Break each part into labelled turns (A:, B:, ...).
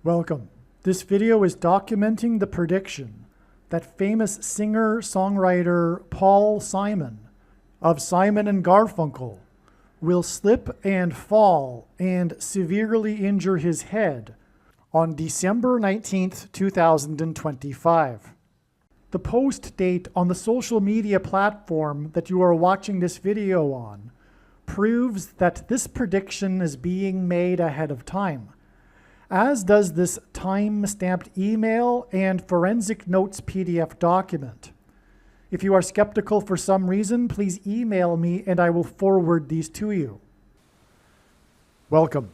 A: Welcome. This video is documenting the prediction that famous singer-songwriter Paul Simon of Simon and Garfunkel will slip and fall and severely injure his head on December 19th, 2025. The post date on the social media platform that you are watching this video on proves that this prediction is being made ahead of time, as does this time-stamped email and forensic notes PDF document. If you are skeptical for some reason, please email me and I will forward these to you. Welcome.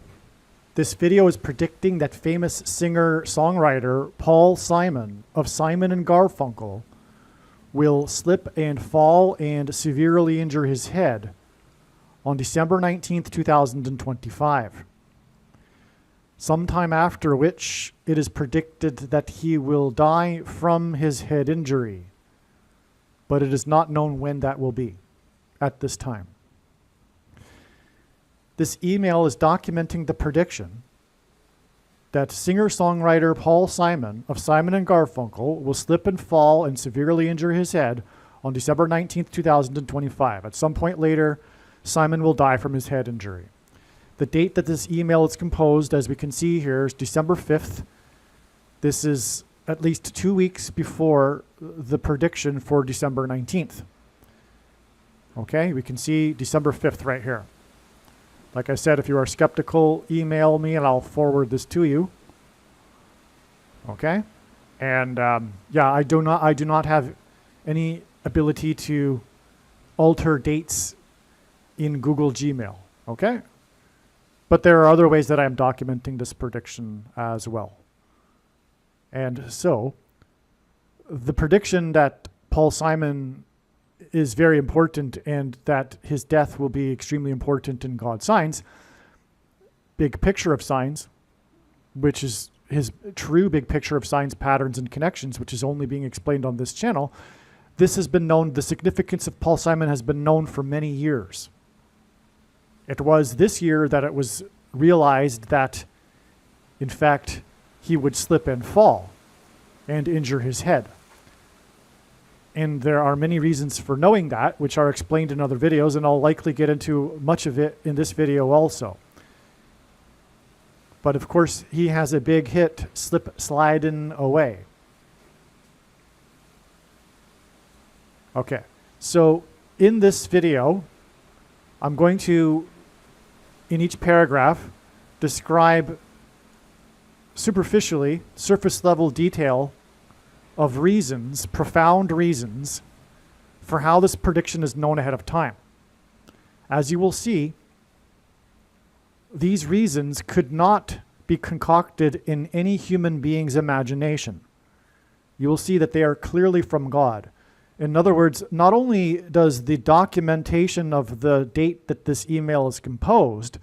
A: This video is predicting that famous singer-songwriter Paul Simon of Simon and Garfunkel will slip and fall and severely injure his head on December 19th, 2025. Sometime after which it is predicted that he will die from his head injury, but it is not known when that will be at this time. This email is documenting the prediction that singer-songwriter Paul Simon of Simon and Garfunkel will slip and fall and severely injure his head on December 19th, 2025. At some point later, Simon will die from his head injury. The date that this email is composed, as we can see here, is December 5th. This is at least 2 weeks before the prediction for December 19th. Okay, we can see December 5th right here. Like I said, if you are skeptical, email me and I'll forward this to you. Okay, and yeah, I do not have any ability to alter dates in Google Gmail. Okay. But there are other ways that I'm documenting this prediction as well. And so, the prediction that Paul Simon is very important and that his death will be extremely important in God's signs, big picture of signs, which is his true big picture of signs, patterns, and connections, which is only being explained on this channel. This has been known, the significance of Paul Simon has been known for many years. It was this year that it was realized that, in fact, he would slip and fall and injure his head. And there are many reasons for knowing that, which are explained in other videos, and I'll likely get into much of it in this video also. But of course, he has a big hit, slidin away. Okay, so in this video, I'm going to, in each paragraph, describe superficially, surface level detail of reasons, profound reasons, for how this prediction is known ahead of time. As you will see, these reasons could not be concocted in any human being's imagination. You will see that they are clearly from God. In other words, not only does the documentation of the date that this email is composed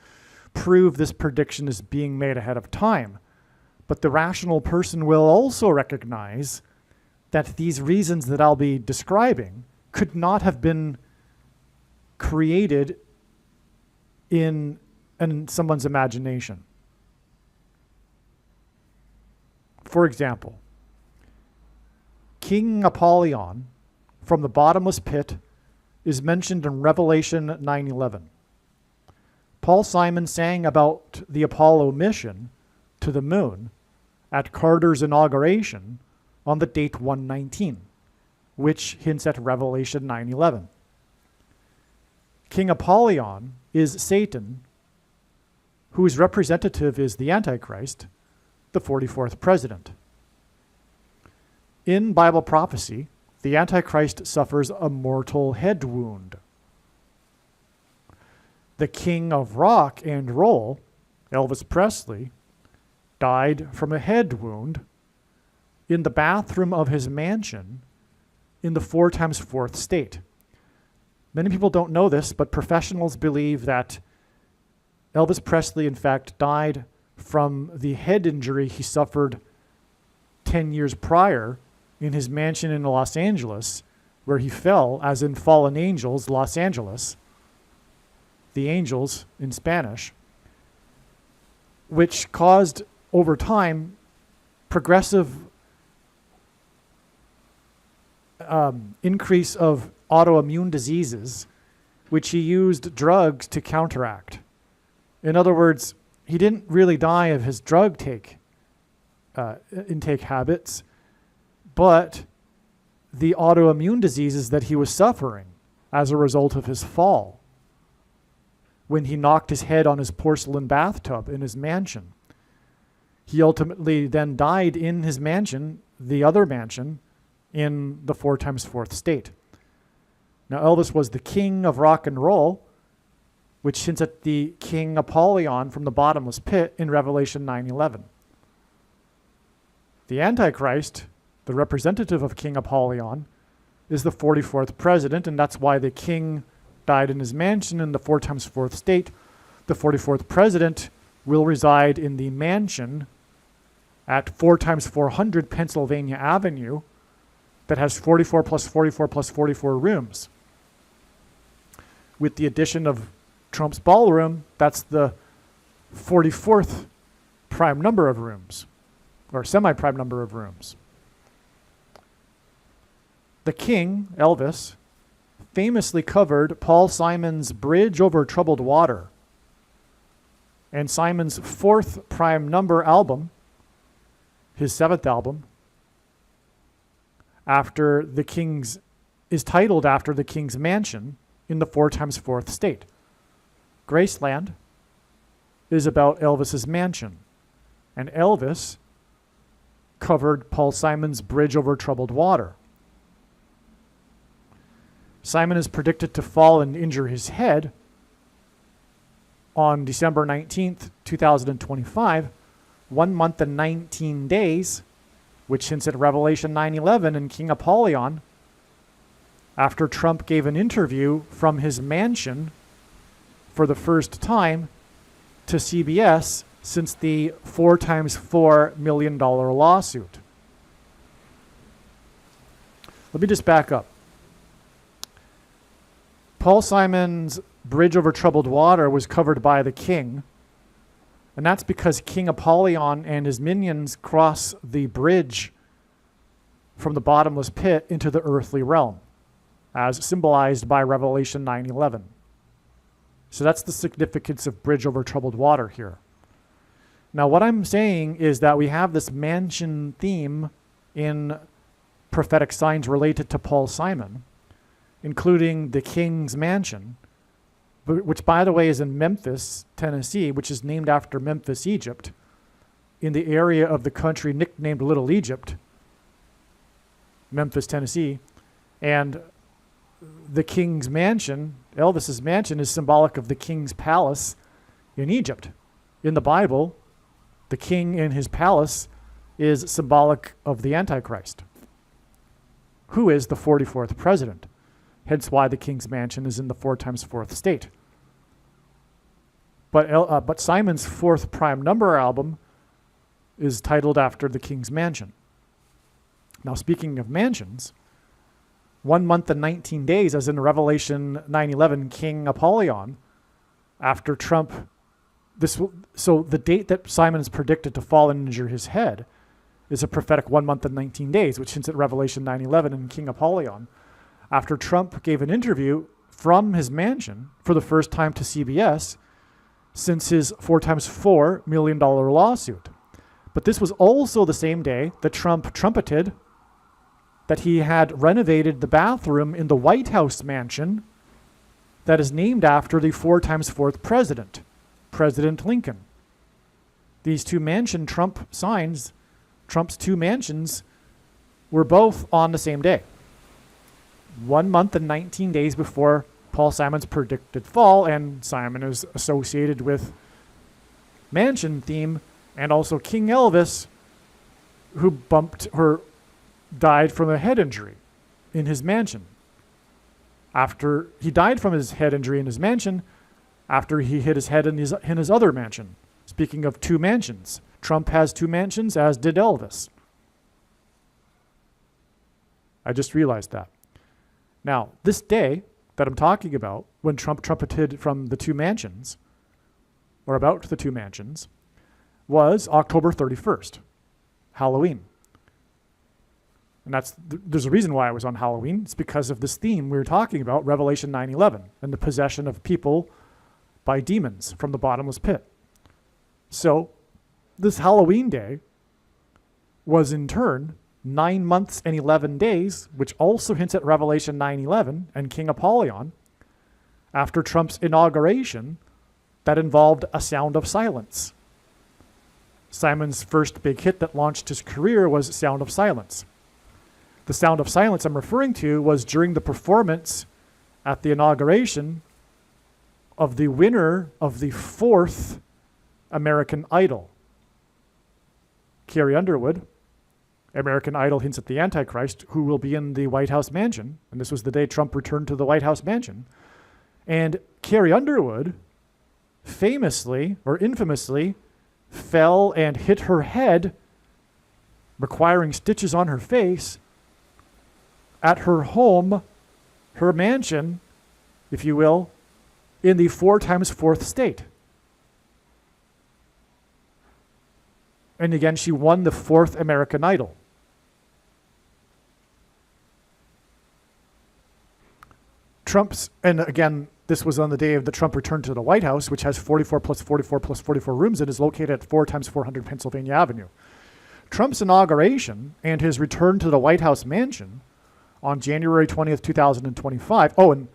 A: prove this prediction is being made ahead of time, but the rational person will also recognize that these reasons that I'll be describing could not have been created in someone's imagination. For example, King Apollyon from the bottomless pit is mentioned in Revelation 9:11. Paul Simon sang about the Apollo mission to the moon at Carter's inauguration on the date 119, which hints at Revelation 9:11. King Apollyon is Satan, whose representative is the Antichrist, the 44th president. In Bible prophecy, the Antichrist suffers a mortal head wound. The king of rock and roll, Elvis Presley, died from a head wound in the bathroom of his mansion in the 4x4th state. Many people don't know this, but professionals believe that Elvis Presley, in fact, died from the head injury he suffered 10 years prior in his mansion in Los Angeles, where he fell, as in Fallen Angels, Los Angeles, the angels in Spanish, which caused over time, progressive increase of autoimmune diseases, which he used drugs to counteract. In other words, he didn't really die of his drug intake habits, but the autoimmune diseases that he was suffering as a result of his fall when he knocked his head on his porcelain bathtub in his mansion. He ultimately then died in his mansion, the other mansion, in the 4x4th state. Now, Elvis was the king of rock and roll, which hints at the King Apollyon from the bottomless pit in Revelation 9:11. The Antichrist, the representative of King Apollyon, is the 44th president, and that's why the king died in his mansion in the 4x4th state. The 44th president will reside in the mansion at 4x400 Pennsylvania Avenue that has 44 plus 44 plus 44 rooms. With the addition of Trump's ballroom, that's the 44th prime number of rooms, or semi-prime number of rooms. The king, Elvis, famously covered Paul Simon's Bridge Over Troubled Water, and Simon's fourth prime number album, his seventh album, is titled after the king's mansion in the 4x4th state. Graceland is about Elvis's mansion, and Elvis covered Paul Simon's Bridge Over Troubled Water. Simon is predicted to fall and injure his head on December 19th, 2025, 1 month and 19 days, which hints at Revelation 9:11 and King Apollyon, after Trump gave an interview from his mansion for the first time to CBS since the $4x4 million lawsuit. Let me just back up. Paul Simon's Bridge Over Troubled Water was covered by the king, and that's because King Apollyon and his minions cross the bridge from the bottomless pit into the earthly realm, as symbolized by Revelation 9:11. So that's the significance of Bridge Over Troubled Water here. Now, what I'm saying is that we have this mansion theme in prophetic signs related to Paul Simon, including the king's mansion, which, by the way, is in Memphis, Tennessee, which is named after Memphis, Egypt, in the area of the country nicknamed Little Egypt, Memphis, Tennessee. And the king's mansion, Elvis's mansion, is symbolic of the king's palace in Egypt. In the Bible, the king in his palace is symbolic of the Antichrist, who is the 44th president. Hence why the king's mansion is in the 4x4th state. But Simon's fourth prime number album is titled after the king's mansion. Now, speaking of mansions, 1 month and 19 days, as in Revelation 9:11, King Apollyon, after Trump, so the date that Simon is predicted to fall and injure his head is a prophetic 1 month and 19 days, which hints at Revelation 9:11 and King Apollyon. After Trump gave an interview from his mansion for the first time to CBS since his $4x4 million lawsuit. But this was also the same day that Trump trumpeted that he had renovated the bathroom in the White House mansion that is named after the 4x4th president, President Lincoln. These two mansion Trump signs, Trump's two mansions, were both on the same day. 1 month and 19 days before Paul Simon's predicted fall, and Simon is associated with mansion theme, and also King Elvis, who died from a head injury in his mansion. After he died from his head injury in his mansion, after he hit his head in his other mansion. Speaking of two mansions, Trump has two mansions, as did Elvis. I just realized that. Now, this day that I'm talking about, when Trump trumpeted from the two mansions, or about the two mansions, was October 31st, Halloween. And there's a reason why it was on Halloween. It's because of this theme we were talking about, Revelation 9:11, and the possession of people by demons from the bottomless pit. So this Halloween day was in turn 9 months and 11 days, which also hints at Revelation 9:11 and King Apollyon, after Trump's inauguration, that involved a sound of silence. Simon's first big hit that launched his career was Sound of Silence. The Sound of Silence I'm referring to was during the performance at the inauguration of the winner of the 4th American Idol, Carrie Underwood. American Idol hints at the Antichrist, who will be in the White House mansion. And this was the day Trump returned to the White House mansion. And Carrie Underwood famously or infamously fell and hit her head, requiring stitches on her face, at her home, her mansion, if you will, in the 4 times 4th state. And again, she won the 4th American Idol. And again, this was on the day of the Trump return to the White House, which has 44 plus 44 plus 44 rooms and is located at 4 times 400 Pennsylvania Avenue. Trump's inauguration and his return to the White House mansion on January 20th, 2025. Oh, and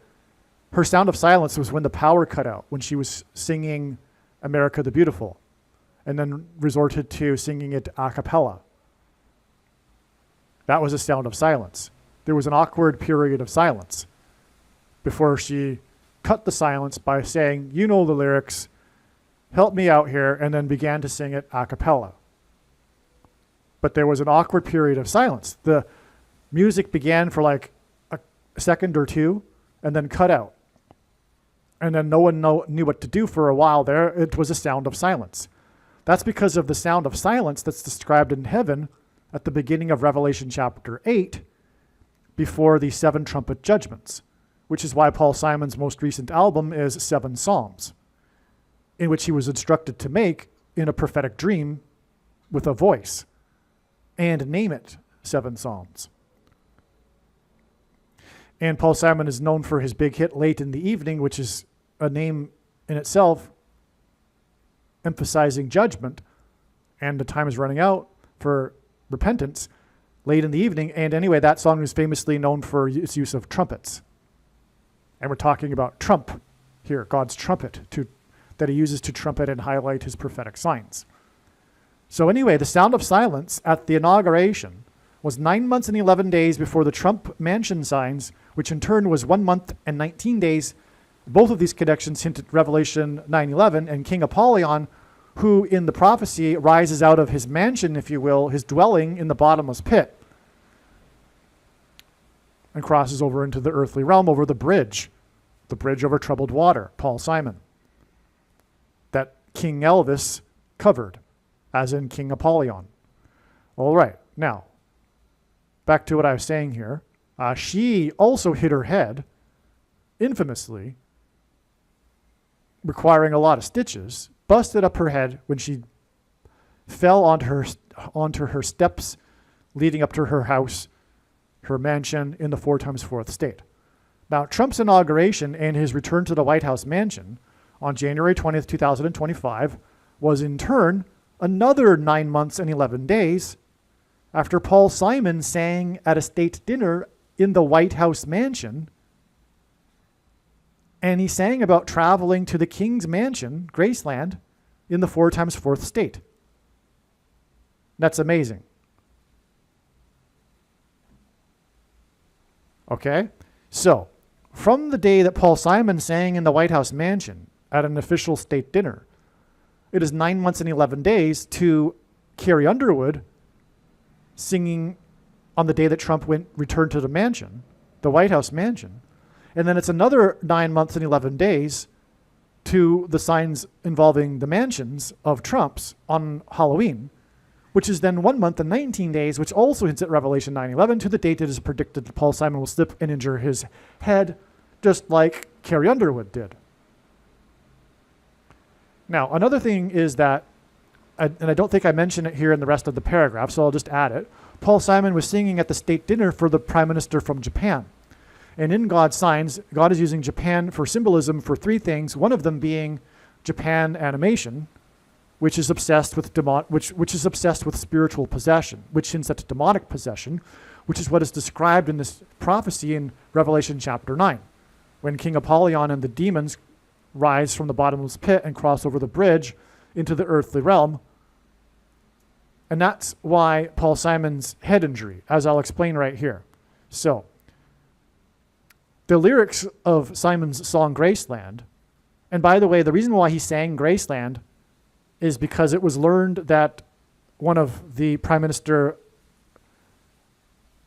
A: her Sound of Silence was when the power cut out, when she was singing America the Beautiful, and then resorted to singing it a cappella. That was a Sound of Silence. There was an awkward period of silence before she cut the silence by saying, "You know the lyrics, help me out here," and then began to sing it a cappella. But there was an awkward period of silence. The music began for like a second or two and then cut out. And then no one knew what to do for a while there. It was a sound of silence. That's because of the sound of silence that's described in heaven at the beginning of Revelation chapter 8 before the 7 trumpet judgments, which is why Paul Simon's most recent album is 7 Psalms, in which he was instructed to make in a prophetic dream with a voice and name it 7 Psalms. And Paul Simon is known for his big hit Late in the Evening, which is a name in itself emphasizing judgment, and the time is running out for repentance, Late in the Evening. And anyway, that song is famously known for its use of trumpets. And we're talking about trump here, God's trumpet, that he uses to trumpet and highlight his prophetic signs. So anyway, the sound of silence at the inauguration was 9 months and 11 days before the Trump mansion signs, which in turn was 1 month and 19 days. Both of these connections hint at Revelation 9:11 and King Apollyon, who in the prophecy rises out of his mansion, if you will, his dwelling in the bottomless pit, and crosses over into the earthly realm over the bridge over troubled water, Paul Simon, that King Elvis covered, as in King Apollyon. All right, now, back to what I was saying here. She also hit her head, infamously, requiring a lot of stitches, busted up her head when she fell onto her steps leading up to her house, her mansion in the 4 times 4th state. Now, Trump's inauguration and his return to the White House mansion on January 20th, 2025 was in turn another 9 months and 11 days after Paul Simon sang at a state dinner in the White House mansion. And he sang about traveling to the King's mansion, Graceland, in the 4 times 4th state. That's amazing. Okay? So, from the day that Paul Simon sang in the White House mansion at an official state dinner, it is 9 months and 11 days to Carrie Underwood singing on the day that Trump returned to the mansion, the White House mansion. And then it's another 9 months and 11 days to the signs involving the mansions of Trump's on Halloween, which is then 1 month and 19 days, which also hints at Revelation 9:11, to the date it is predicted that Paul Simon will slip and injure his head, just like Carrie Underwood did. Now, another thing is that and I don't think I mentioned it here in the rest of the paragraph, so I'll just add it. Paul Simon was singing at the state dinner for the prime minister from Japan. And in God's signs, God is using Japan for symbolism for three things, one of them being Japan animation, which is obsessed with which is obsessed with spiritual possession, which hints at demonic possession, which is what is described in this prophecy in Revelation chapter 9, when King Apollyon and the demons rise from the bottomless pit and cross over the bridge into the earthly realm. And that's why Paul Simon's head injury, as I'll explain right here. So, the lyrics of Simon's song Graceland, and by the way, the reason why he sang Graceland is because it was learned that one of the prime minister,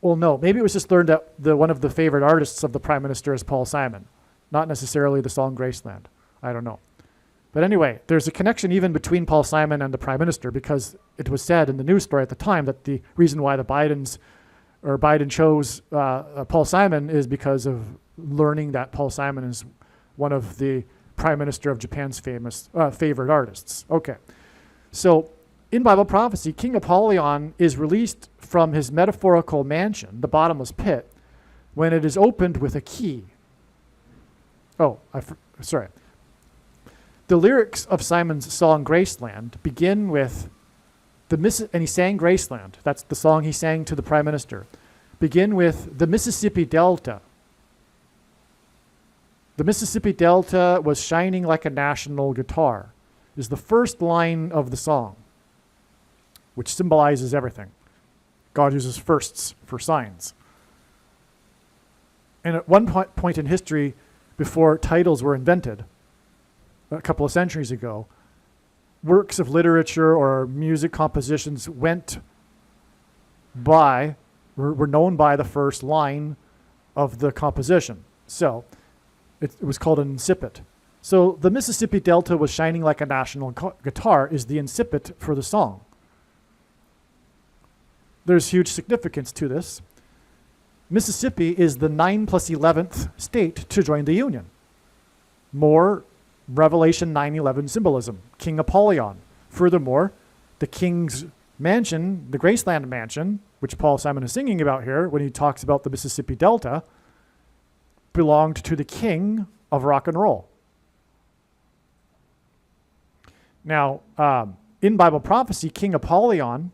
A: well, no, maybe it was just learned that one of the favorite artists of the prime minister is Paul Simon, not necessarily the song Graceland. I don't know. But anyway, there's a connection even between Paul Simon and the prime minister, because it was said in the news story at the time that the reason why Biden chose Paul Simon is because of learning that Paul Simon is one of the prime minister of Japan's famous favorite artists. Okay, so in Bible prophecy, King Apollyon is released from his metaphorical mansion, the bottomless pit, when it is opened with a key. Sorry. The lyrics of Simon's song Graceland begin with and he sang Graceland. That's the song he sang to the prime minister. Begin with the Mississippi Delta. The Mississippi Delta was shining like a national guitar, is the first line of the song, which symbolizes everything. God uses firsts for signs. And at one point in history, before titles were invented, a couple of centuries ago, works of literature or music compositions were known by the first line of the composition. So it was called an incipit. So the Mississippi Delta was shining like a national guitar is the incipit for the song. There's huge significance to this. Mississippi is the 9 plus 11th state to join the Union. More Revelation 9:11 symbolism, King Apollyon. Furthermore, the king's mansion, the Graceland mansion, which Paul Simon is singing about here when he talks about the Mississippi Delta, belonged to the king of rock and roll. Now, in Bible prophecy, King Apollyon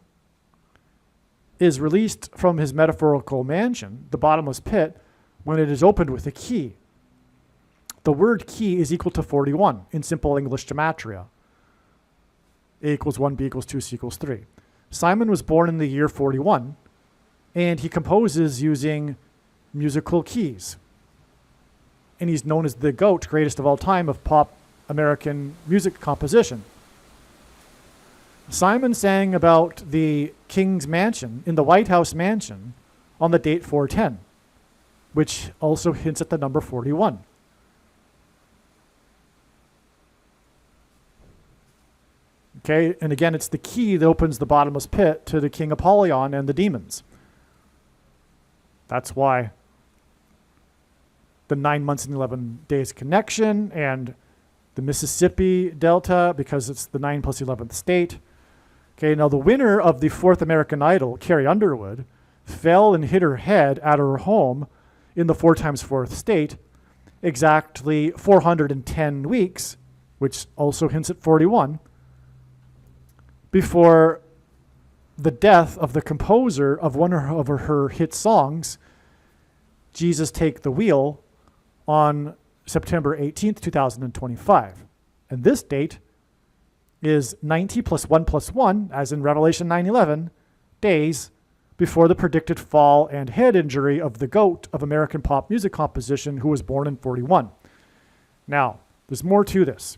A: is released from his metaphorical mansion, the bottomless pit, when it is opened with a key. The word key is equal to 41 in simple English gematria. A equals 1, B equals 2, C equals 3. Simon was born in the year 41, and he composes using musical keys. And he's known as the GOAT, greatest of all time, of pop American music composition. Simon sang about the king's mansion, in the White House mansion, on the date 410, which also hints at the number 41. Okay, and again, it's the key that opens the bottomless pit to the King Apollyon and the demons. That's why the 9 months and 11 days connection, and the Mississippi Delta, because it's the 9 plus 11th state. Okay, now the winner of the 4th American Idol, Carrie Underwood, fell and hit her head at her home in the 4 times 4th state, exactly 410 weeks, which also hints at 41, before the death of the composer of one of her hit songs, Jesus Take the Wheel, on September 18th, 2025. And this date is 90 plus 1 plus 1, as in Revelation 9:11, days before the predicted fall and head injury of the GOAT of American pop music composition, who was born in 41. Now, there's more to this,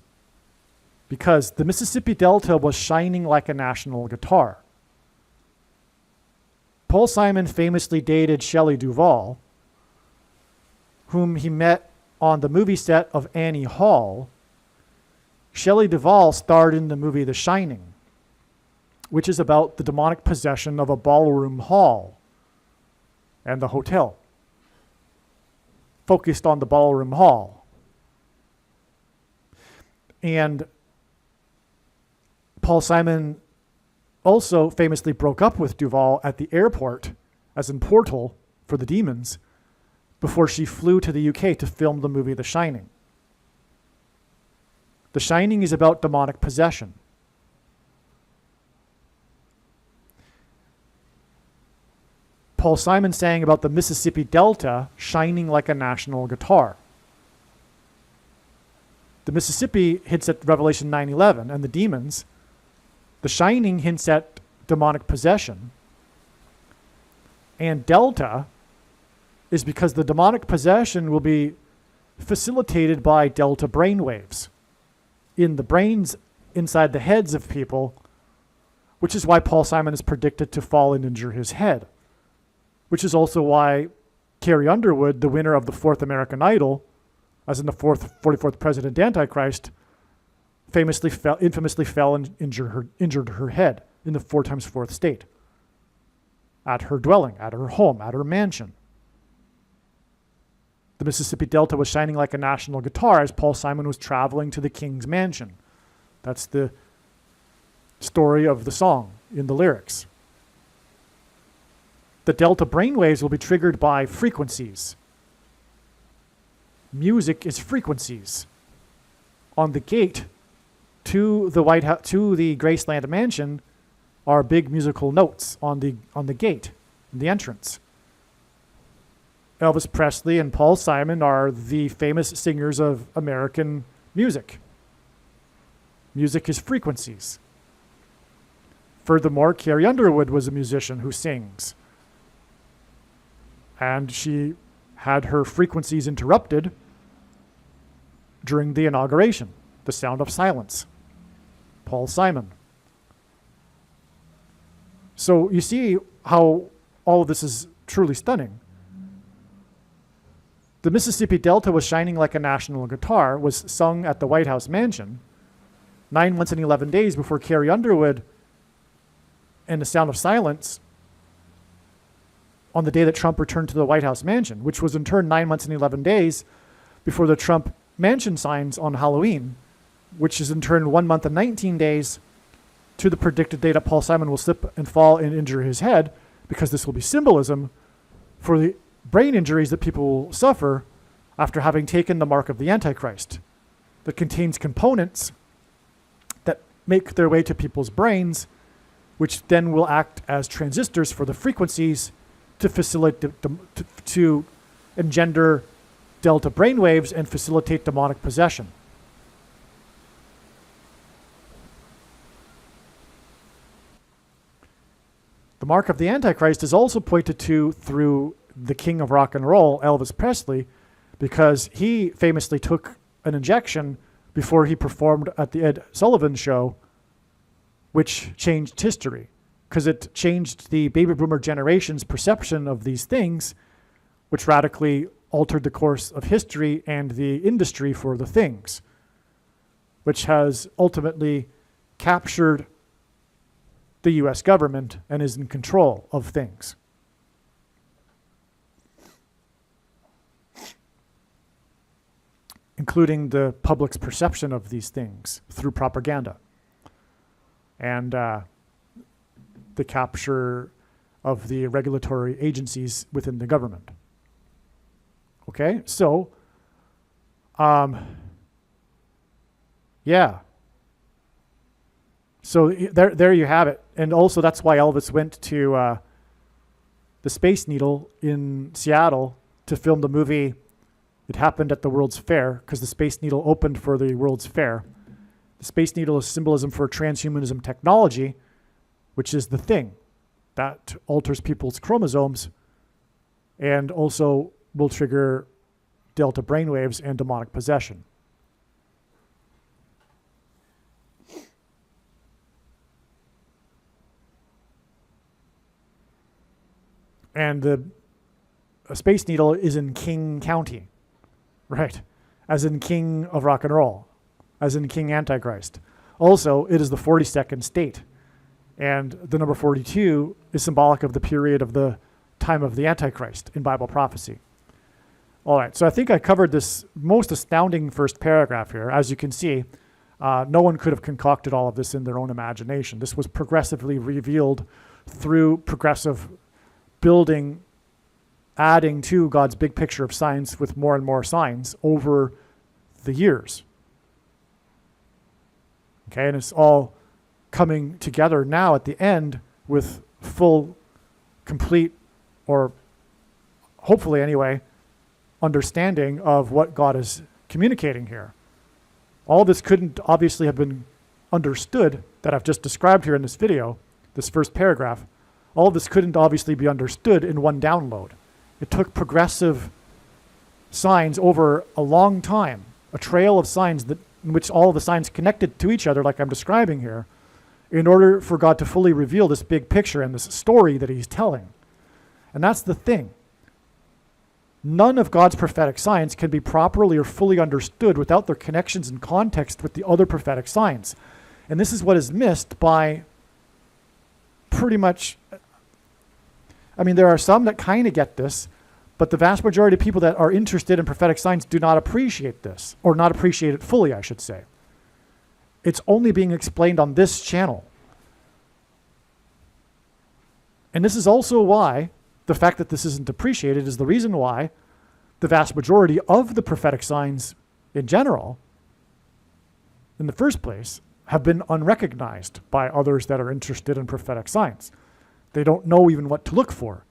A: because the Mississippi Delta was shining like a national guitar. Paul Simon famously dated Shelley Duvall, whom he met on the movie set of Annie Hall. Shelley Duvall starred in the movie The Shining, which is about the demonic possession of a ballroom hall and the hotel, focused on the ballroom hall. And Paul Simon also famously broke up with Duval at the airport as in Portal for the Demons before she flew to the UK to film the movie The Shining. The Shining is about demonic possession. Paul Simon sang about the Mississippi Delta shining like a national guitar. The Mississippi hints at Revelation 9:11 and the demons. The Shining hints at demonic possession. And Delta is because the demonic possession will be facilitated by delta brainwaves in the brains inside the heads of people, which is why Paul Simon is predicted to fall and injure his head, which is also why Carrie Underwood, the winner of the 4th American Idol, as in the 44th President Antichrist, infamously fell and injured her head in the 4x4th state at her dwelling, at her home, at her mansion. The Mississippi Delta was shining like a national guitar as Paul Simon was traveling to the king's mansion. That's the story of the song in the lyrics. The delta brainwaves will be triggered by frequencies. Music is frequencies. On the gate to the White House, to the Graceland mansion, are big musical notes on the gate, the entrance. Elvis Presley and Paul Simon are the famous singers of American music. Music is frequencies. Furthermore, Carrie Underwood was a musician who sings. And she had her frequencies interrupted during the inauguration, The Sound of Silence. Paul Simon. So you see how all of this is truly stunning. The Mississippi Delta was shining like a national guitar was sung at the White House mansion 9 months and 11 days before Carrie Underwood and The Sound of Silence on the day that Trump returned to the White House mansion, which was in turn 9 months and 11 days before the Trump mansion signs on Halloween, which is in turn 1 month and 19 days to the predicted day that Paul Simon will slip and fall and injure his head, because this will be symbolism for the brain injuries that people will suffer after having taken the mark of the Antichrist that contains components that make their way to people's brains, which then will act as transistors for the frequencies to facilitate to engender delta brainwaves and facilitate demonic possession. The mark of the Antichrist is also pointed to through the king of rock and roll, Elvis Presley, because he famously took an injection before he performed at the Ed Sullivan Show, which changed history, because it changed the baby boomer generation's perception of these things, which radically altered the course of history and the industry for the things, which has ultimately captured the US government and is in control of things. Including the public's perception of these things through propaganda and the capture of the regulatory agencies within the government. Okay, so, yeah. So there you have it. And also that's why Elvis went to the Space Needle in Seattle to film the movie. It happened at the World's Fair because the Space Needle opened for the World's Fair. The Space Needle is symbolism for transhumanism technology, which is the thing that alters people's chromosomes and also will trigger delta brainwaves and demonic possession. And the Space Needle is in King County. Right, as in king of rock and roll, as in King Antichrist. Also, it is the 42nd state. And the number 42 is symbolic of the period of the time of the Antichrist in Bible prophecy. All right, so I think I covered this most astounding first paragraph here. As you can see, No one could have concocted all of this in their own imagination. This was progressively revealed through progressive building, adding to God's big picture of science with more and more signs over the years. Okay, and it's all coming together now at the end with full, complete, or hopefully anyway, understanding of what God is communicating here. All this couldn't obviously have been understood that I've just described here in this video, this first paragraph. All of this couldn't obviously be understood in one download. It took progressive signs over a long time, a trail of signs in which all of the signs connected to each other, like I'm describing here, in order for God to fully reveal this big picture and this story that he's telling. And that's the thing. None of God's prophetic signs can be properly or fully understood without their connections and context with the other prophetic signs. And this is what is missed by pretty much, I mean, there are some that kind of get this, but the vast majority of people that are interested in prophetic signs do not appreciate this, or not appreciate it fully, I should say. It's only being explained on this channel. And this is also why the fact that this isn't appreciated is the reason why the vast majority of the prophetic signs in general, in the first place, have been unrecognized by others that are interested in prophetic signs. They don't know even what to look for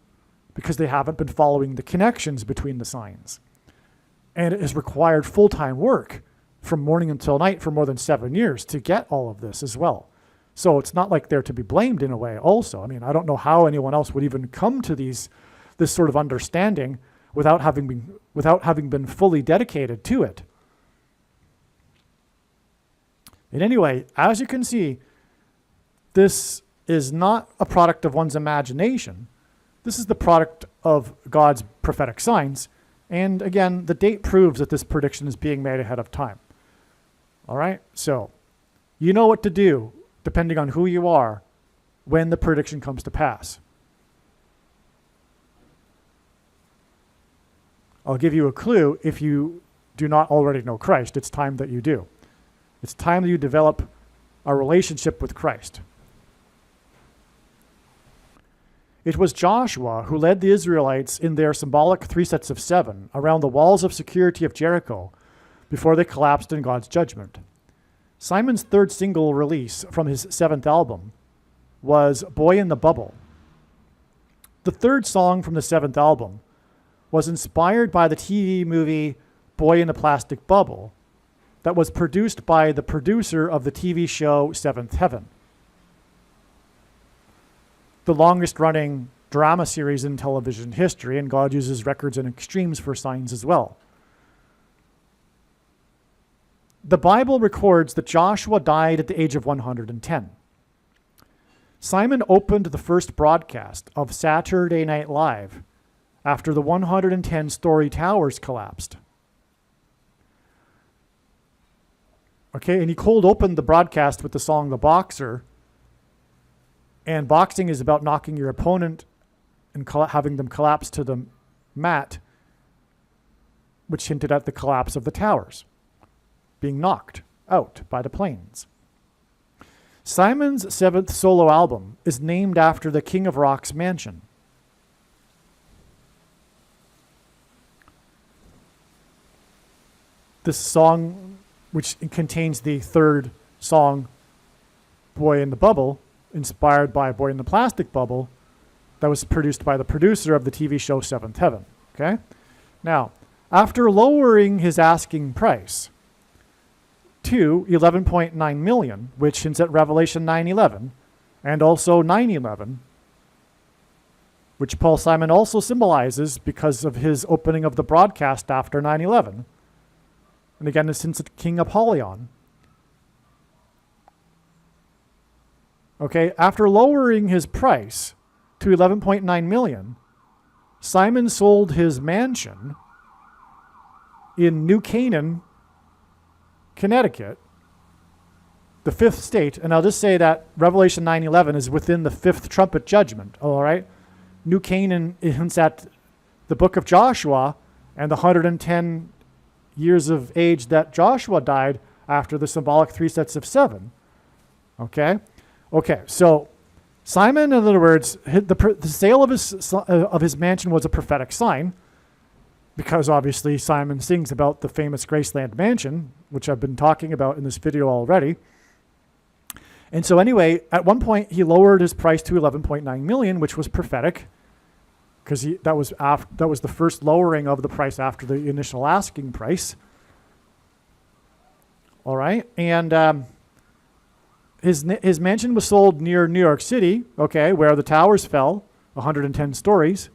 A: because they haven't been following the connections between the signs. And it has required full-time work from morning until night for more than 7 years to get all of this as well. So it's not like they're to be blamed in a way also. I mean, I don't know how anyone else would even come to this sort of understanding without having been fully dedicated to it. And anyway, as you can see, this is not a product of one's imagination. This is the product of God's prophetic signs. And again, the date proves that this prediction is being made ahead of time. All right? So you know what to do depending on who you are when the prediction comes to pass. I'll give you a clue if you do not already know Christ. It's time that you do. It's time that you develop a relationship with Christ. It was Joshua who led the Israelites in their symbolic 3 sets of 7 around the walls of security of Jericho before they collapsed in God's judgment. Simon's third single release from his 7th album was Boy in the Bubble. The third song from the 7th album was inspired by the TV movie Boy in the Plastic Bubble that was produced by the producer of the TV show Seventh Heaven, the longest running drama series in television history, and God uses records and extremes for signs as well. The Bible records that Joshua died at the age of 110. Simon opened the first broadcast of Saturday Night Live after the 110-story towers collapsed. Okay, and he cold opened the broadcast with the song The Boxer. And boxing is about knocking your opponent and having them collapse to the mat, which hinted at the collapse of the towers, being knocked out by the planes. Simon's 7th solo album is named after the King of Rock's mansion. This song, which contains the third song, Boy in the Bubble, inspired by Boy in the Plastic Bubble, that was produced by the producer of the TV show Seventh Heaven. Okay? Now, after lowering his asking price to $11.9 million, which hints at Revelation 9:11, and also 9/11, which Paul Simon also symbolizes because of his opening of the broadcast after 9/11. And again, this hints at King Apollyon. Okay, after lowering his price to $11.9 million, Simon sold his mansion in New Canaan, Connecticut, the 5th state, and I'll just say that Revelation 9:11 is within the 5th trumpet judgment, all right? New Canaan hints at the book of Joshua, and the 110 years of age that Joshua died after the symbolic 3 sets of 7. Okay? Okay, so Simon, in other words, the sale of his mansion was a prophetic sign, because obviously Simon sings about the famous Graceland mansion, which I've been talking about in this video already. And so anyway, at one point he lowered his price to 11.9 million, which was prophetic, because that was the first lowering of the price after the initial asking price. All right, and his mansion was sold near New York City, okay, where the towers fell, 110 stories.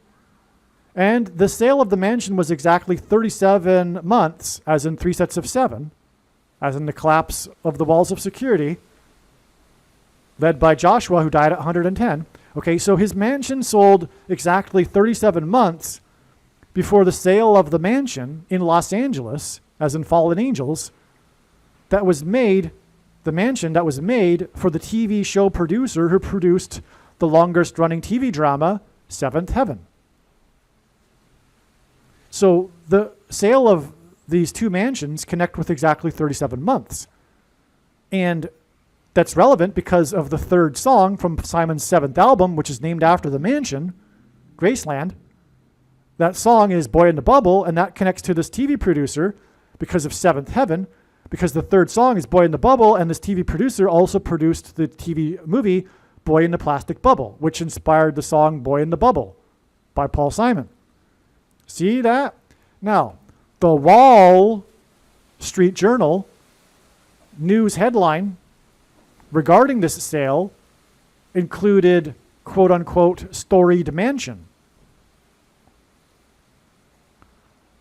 A: And the sale of the mansion was exactly 37 months, as in 3 sets of 7, as in the collapse of the walls of security, led by Joshua, who died at 110. Okay, so his mansion sold exactly 37 months before the sale of the mansion in Los Angeles, as in Fallen Angels, that was made, the mansion that was made for the TV show producer who produced the longest running TV drama, Seventh Heaven. So the sale of these two mansions connect with exactly 37 months. And that's relevant because of the third song from Simon's 7th album, which is named after the mansion, Graceland. That song is Boy in the Bubble, and that connects to this TV producer because of Seventh Heaven, because the third song is Boy in the Bubble, and this TV producer also produced the TV movie Boy in the Plastic Bubble, which inspired the song Boy in the Bubble by Paul Simon. See that? Now, the Wall Street Journal news headline regarding this sale included, quote unquote, storied mansion.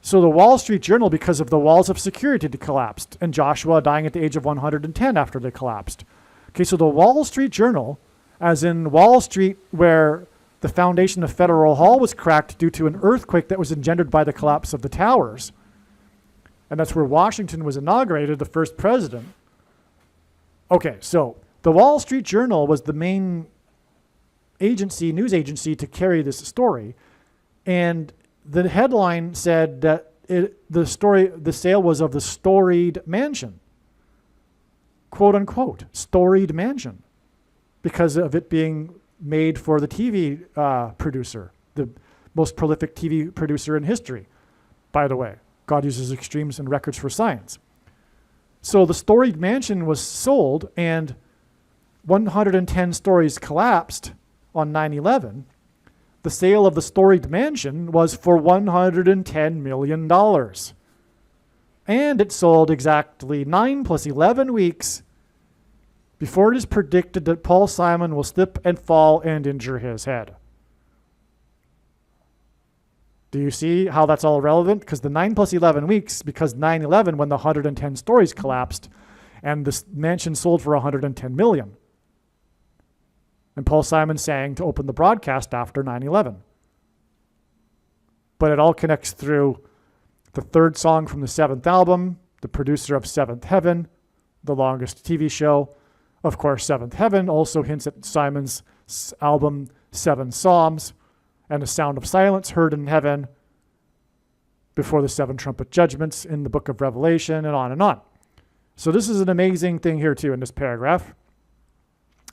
A: So the Wall Street Journal, because of the walls of security, collapsed, and Joshua dying at the age of 110 after they collapsed. Okay, so the Wall Street Journal, as in Wall Street, where the foundation of Federal Hall was cracked due to an earthquake that was engendered by the collapse of the towers. And that's where Washington was inaugurated, the first president. Okay, so the Wall Street Journal was the main news agency to carry this story. And the headline said that the sale was of the storied mansion. Quote unquote, storied mansion. Because of it being made for the TV producer, the most prolific TV producer in history, by the way. God uses extremes and records for science. So the storied mansion was sold, and 110 stories collapsed on 9/11. The sale of the storied mansion was for $110 million. And it sold exactly 9 plus 11 weeks before it is predicted that Paul Simon will slip and fall and injure his head. Do you see how that's all relevant? Because the 9 plus 11 weeks, because 9/11 when the 110 stories collapsed and this mansion sold for $110 million. And Paul Simon sang to open the broadcast after 9/11. But it all connects through the third song from the 7th album, the producer of Seventh Heaven, the longest TV show. Of course, Seventh Heaven also hints at Simon's album, 7 Psalms, and the sound of silence heard in heaven before the 7 trumpet judgments in the book of Revelation, and on and on. So this is an amazing thing here too in this paragraph,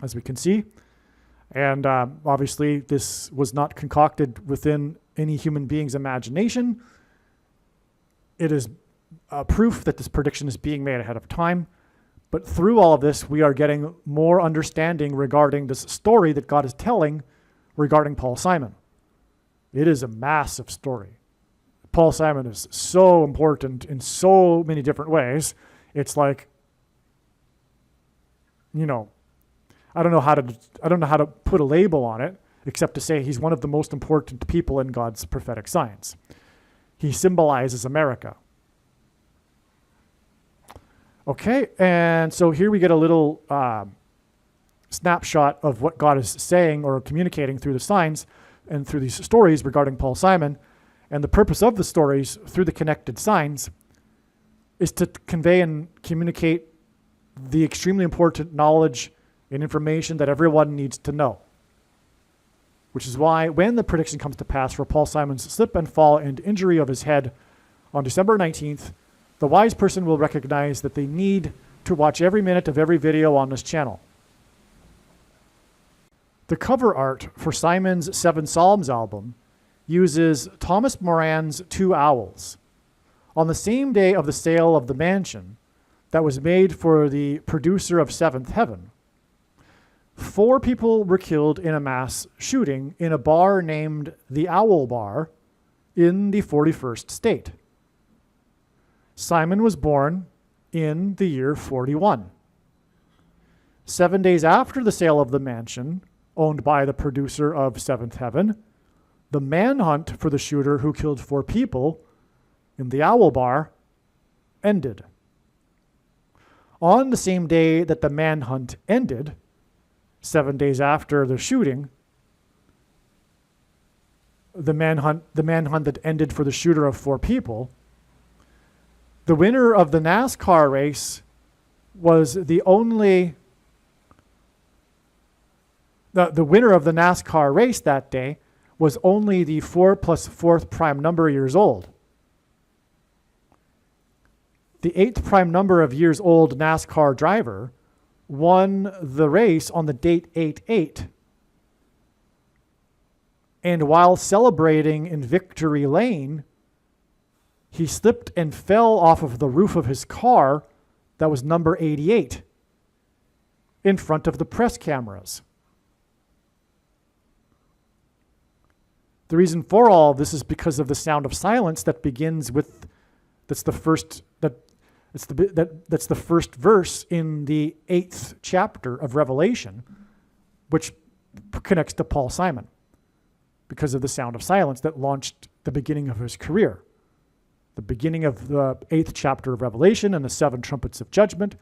A: as we can see. And obviously, this was not concocted within any human being's imagination. It is proof that this prediction is being made ahead of time. But through all of this, we are getting more understanding regarding this story that God is telling regarding Paul Simon. It is a massive story. Paul Simon is so important in so many different ways. It's like, I don't know how to put a label on it, except to say he's one of the most important people in God's prophetic science. He symbolizes America. Okay, and so here we get a little snapshot of what God is saying or communicating through the signs and through these stories regarding Paul Simon. And the purpose of the stories through the connected signs is to convey and communicate the extremely important knowledge and information that everyone needs to know. Which is why when the prediction comes to pass for Paul Simon's slip and fall and injury of his head on December 19th, the wise person will recognize that they need to watch every minute of every video on this channel. The cover art for Simon's Seven Psalms album uses Thomas Moran's Two Owls. On the same day of the sale of the mansion that was made for the producer of Seventh Heaven, 4 people were killed in a mass shooting in a bar named the Owl Bar in the 41st state. Simon was born in the year 41. 7 days after the sale of the mansion, owned by the producer of Seventh Heaven, the manhunt for the shooter who killed 4 people in the Owl Bar ended. On the same day that the manhunt ended, 7 days after the shooting, the manhunt that ended for the shooter of 4 people, the winner of the NASCAR race was the winner of the NASCAR race that day was only the 4 plus 4th prime number years old. The 8th prime number of years old NASCAR driver won the race on the date 88. And while celebrating in Victory Lane, he slipped and fell off of the roof of his car that was number 88 in front of the press cameras. The reason for all of this is because of the sound of silence that begins with, that's the first verse in the 8th chapter of Revelation, which connects to Paul Simon because of the sound of silence that launched the beginning of his career. The beginning of the 8th chapter of Revelation and the 7 trumpets of judgment,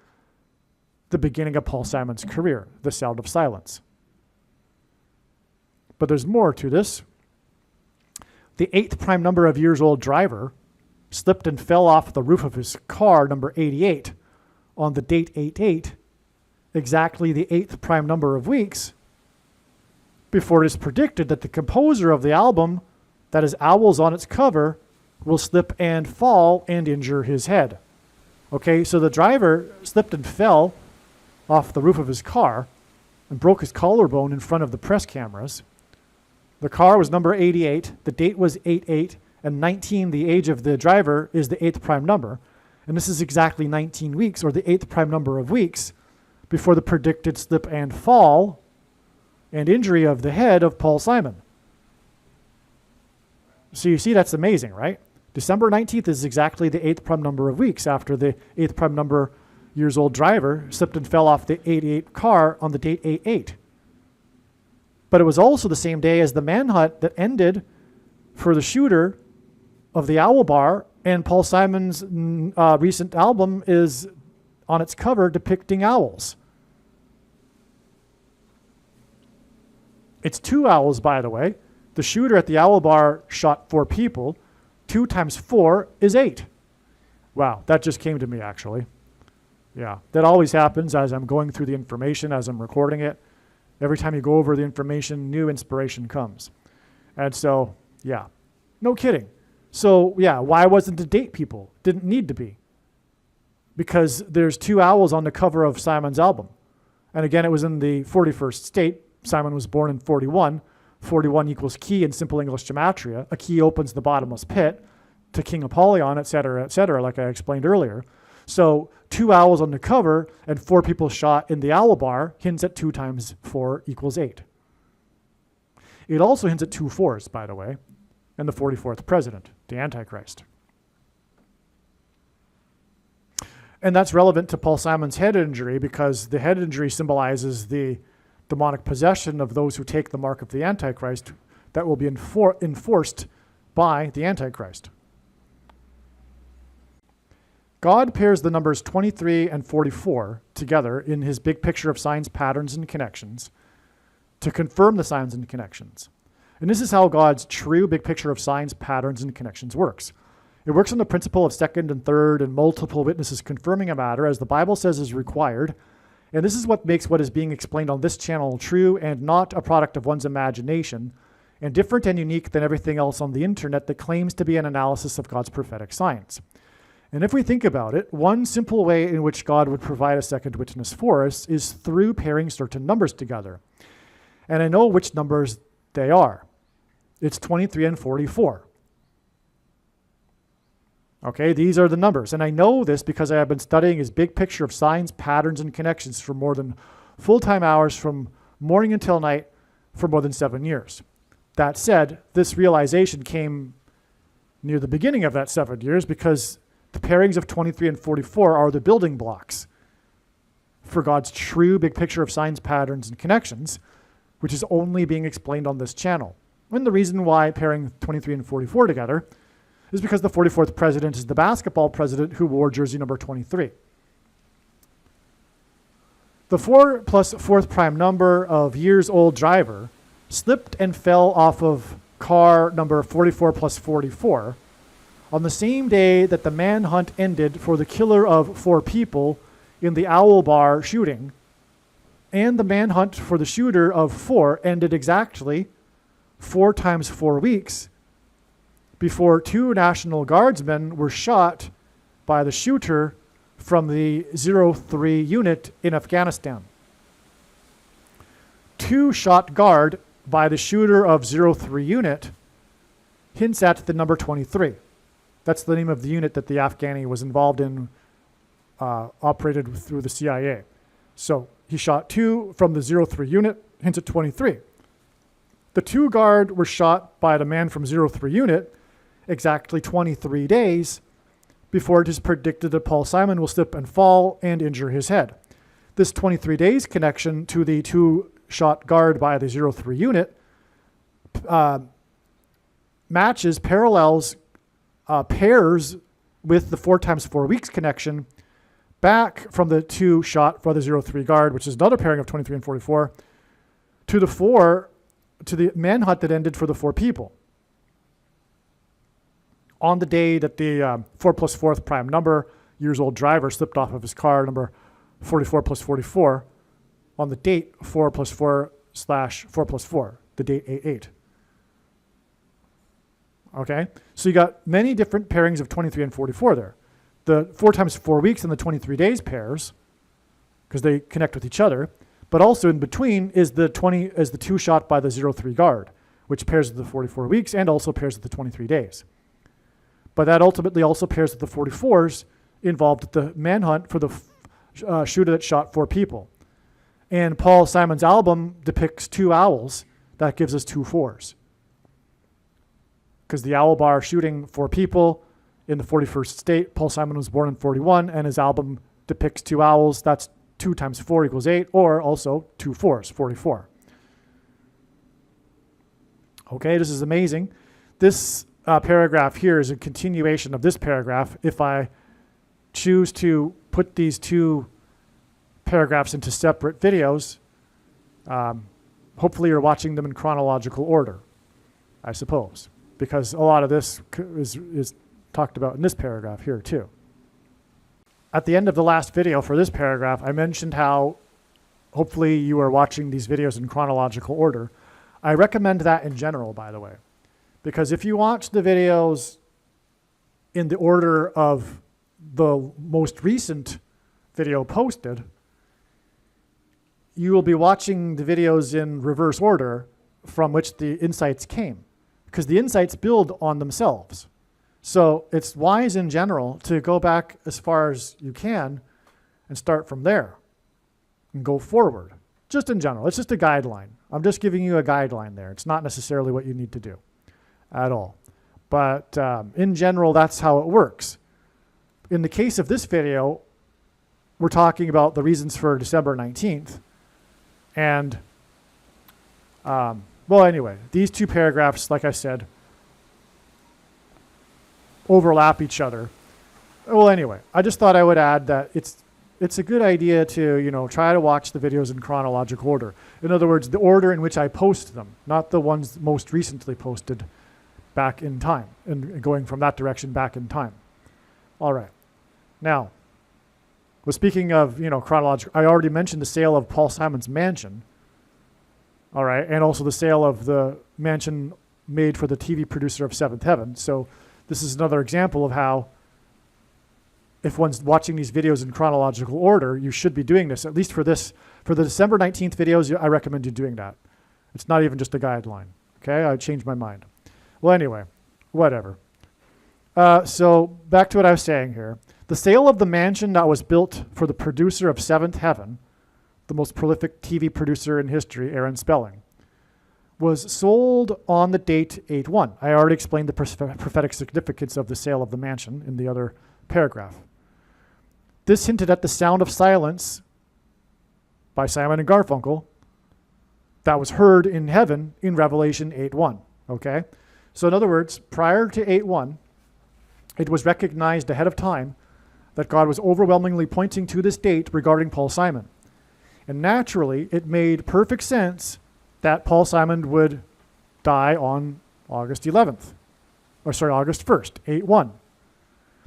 A: the beginning of Paul Simon's career, the sound of silence. But there's more to this. The 8th prime number of years old driver slipped and fell off the roof of his car, number 88, on the date 88, exactly the 8th prime number of weeks, before it is predicted that the composer of the album, that is owls on its cover, will slip and fall and injure his head. Okay, so the driver slipped and fell off the roof of his car and broke his collarbone in front of the press cameras. The car was number 88, the date was 88, and 19, the age of the driver, is the 8th prime number. And this is exactly 19 weeks, or the 8th prime number of weeks, before the predicted slip and fall and injury of the head of Paul Simon. So you see, that's amazing, right? December 19th is exactly the 8th prime number of weeks after the 8th prime number years old driver slipped and fell off the 88 car on the date 88. But it was also the same day as the manhunt that ended for the shooter of the Owl Bar, and Paul Simon's recent album is on its cover depicting owls. It's 2 owls, by the way. The shooter at the Owl Bar shot 4 people. 2 times 4 is 8. Wow, that just came to me, actually. Yeah, that always happens as I'm going through the information, as I'm recording it. Every time you go over the information, new inspiration comes. And so, yeah, no kidding. So, yeah, why wasn't the date people? Didn't need to be. Because there's 2 owls on the cover of Simon's album. And again, it was in the 41st state. Simon was born in 41. 41 equals key in simple English gematria. A key opens the bottomless pit to King Apollyon, et cetera, like I explained earlier. So 2 owls on the cover and 4 people shot in the Owl Bar hints at 2 times 4 equals 8. It also hints at 2 4s, by the way, and the 44th president, the Antichrist. And that's relevant to Paul Simon's head injury because the head injury symbolizes the demonic possession of those who take the mark of the Antichrist that will be enforced by the Antichrist. God pairs the numbers 23 and 44 together in his big picture of signs, patterns, and connections to confirm the signs and connections. And this is how God's true big picture of signs, patterns, and connections works. It works on the principle of second and third and multiple witnesses confirming a matter, as the Bible says is required. And this is what makes what is being explained on this channel true and not a product of one's imagination, and different and unique than everything else on the internet that claims to be an analysis of God's prophetic signs. And if we think about it, one simple way in which God would provide a second witness for us is through pairing certain numbers together. And I know which numbers they are. It's 23 and 44. Okay, these are the numbers. And I know this because I have been studying his big picture of signs, patterns, and connections for more than full-time hours from morning until night for more than 7 years. That said, this realization came near the beginning of that 7 years because the pairings of 23 and 44 are the building blocks for God's true big picture of signs, patterns, and connections, which is only being explained on this channel. And the reason why pairing 23 and 44 together is because the 44th president is the basketball president who wore jersey number 23. The 4 plus 4th prime number of years old driver slipped and fell off of car number 44 plus 44 on the same day that the manhunt ended for the killer of 4 people in the Owl Bar shooting, and the manhunt for the shooter of 4 ended exactly 4 times 4 weeks before 2 National Guardsmen were shot by the shooter from the 03 unit in Afghanistan. 2 shot guard by the shooter of 03 unit hints at the number 23. That's the name of the unit that the Afghani was involved in, operated through the CIA. So he shot 2 from the 03 unit, hints at 23. The 2 guard were shot by the man from 03 unit exactly 23 days before it is predicted that Paul Simon will slip and fall and injure his head. This 23 days connection to the 2 shot guard by the 03 unit matches, parallels, pairs with the 4 times 4 weeks connection back from the 2 shot by the 03 guard, which is another pairing of 23 and 44, to the manhunt that ended for the 4 people. On the day that the 4 plus 4th prime number years old driver slipped off of his car, number 44 plus 44, on the date 4 plus 4 slash 4 plus 4, the date 88. Okay, so you got many different pairings of 23 and 44 there. The 4 times 4 weeks and the 23 days pairs, because they connect with each other, but also in between is the 2 shot by the 03 guard, which pairs with the 44 weeks and also pairs with the 23 days. But that ultimately also pairs with the 44s involved with the manhunt for the shooter that shot 4 people. And Paul Simon's album depicts 2 owls. That gives us 2 4s. Because the Owl Bar shooting 4 people in the 41st state, Paul Simon was born in 41, and his album depicts 2 owls. That's 2 times 4 equals 8, or also 2 4s, 44. Okay, this is amazing. This paragraph here is a continuation of this paragraph. If I choose to put these 2 paragraphs into separate videos, hopefully you're watching them in chronological order, I suppose, because a lot of this is talked about in this paragraph here too. At the end of the last video for this paragraph, I mentioned how hopefully you are watching these videos in chronological order. I recommend that in general, by the way, because if you watch the videos in the order of the most recent video posted, you will be watching the videos in reverse order from which the insights came, because the insights build on themselves. So it's wise in general to go back as far as you can and start from there and go forward. Just in general, it's just a guideline. I'm just giving you a guideline there. It's not necessarily what you need to do at all. But in general, that's how it works. In the case of this video, we're talking about the reasons for December 19th. And, well, anyway, these 2 paragraphs, like I said, overlap each other. Well, anyway, I just thought I would add that it's a good idea to, try to watch the videos in chronological order. In other words, the order in which I post them, not the ones most recently posted back in time, and going from that direction back in time. All right. Now, well, speaking of, chronological, I already mentioned the sale of Paul Simon's mansion. All right, and also the sale of the mansion made for the TV producer of Seventh Heaven. So this is another example of how if one's watching these videos in chronological order, you should be doing this. At least for this, for the December 19th videos, I recommend you doing that. It's not even just a guideline. Okay, I changed my mind. Well, anyway, whatever. So back to what I was saying here. The sale of the mansion that was built for the producer of Seventh Heaven, the most prolific TV producer in history, Aaron Spelling, was sold on the date 8/1. I already explained the prophetic significance of the sale of the mansion in the other paragraph. This hinted at the sound of silence by Simon and Garfunkel that was heard in heaven in Revelation 8:1. Okay? So in other words, prior to 8:1, it was recognized ahead of time that God was overwhelmingly pointing to this date regarding Paul Simon. And naturally, it made perfect sense that Paul Simon would die on August 11th. August 1st, 8/1.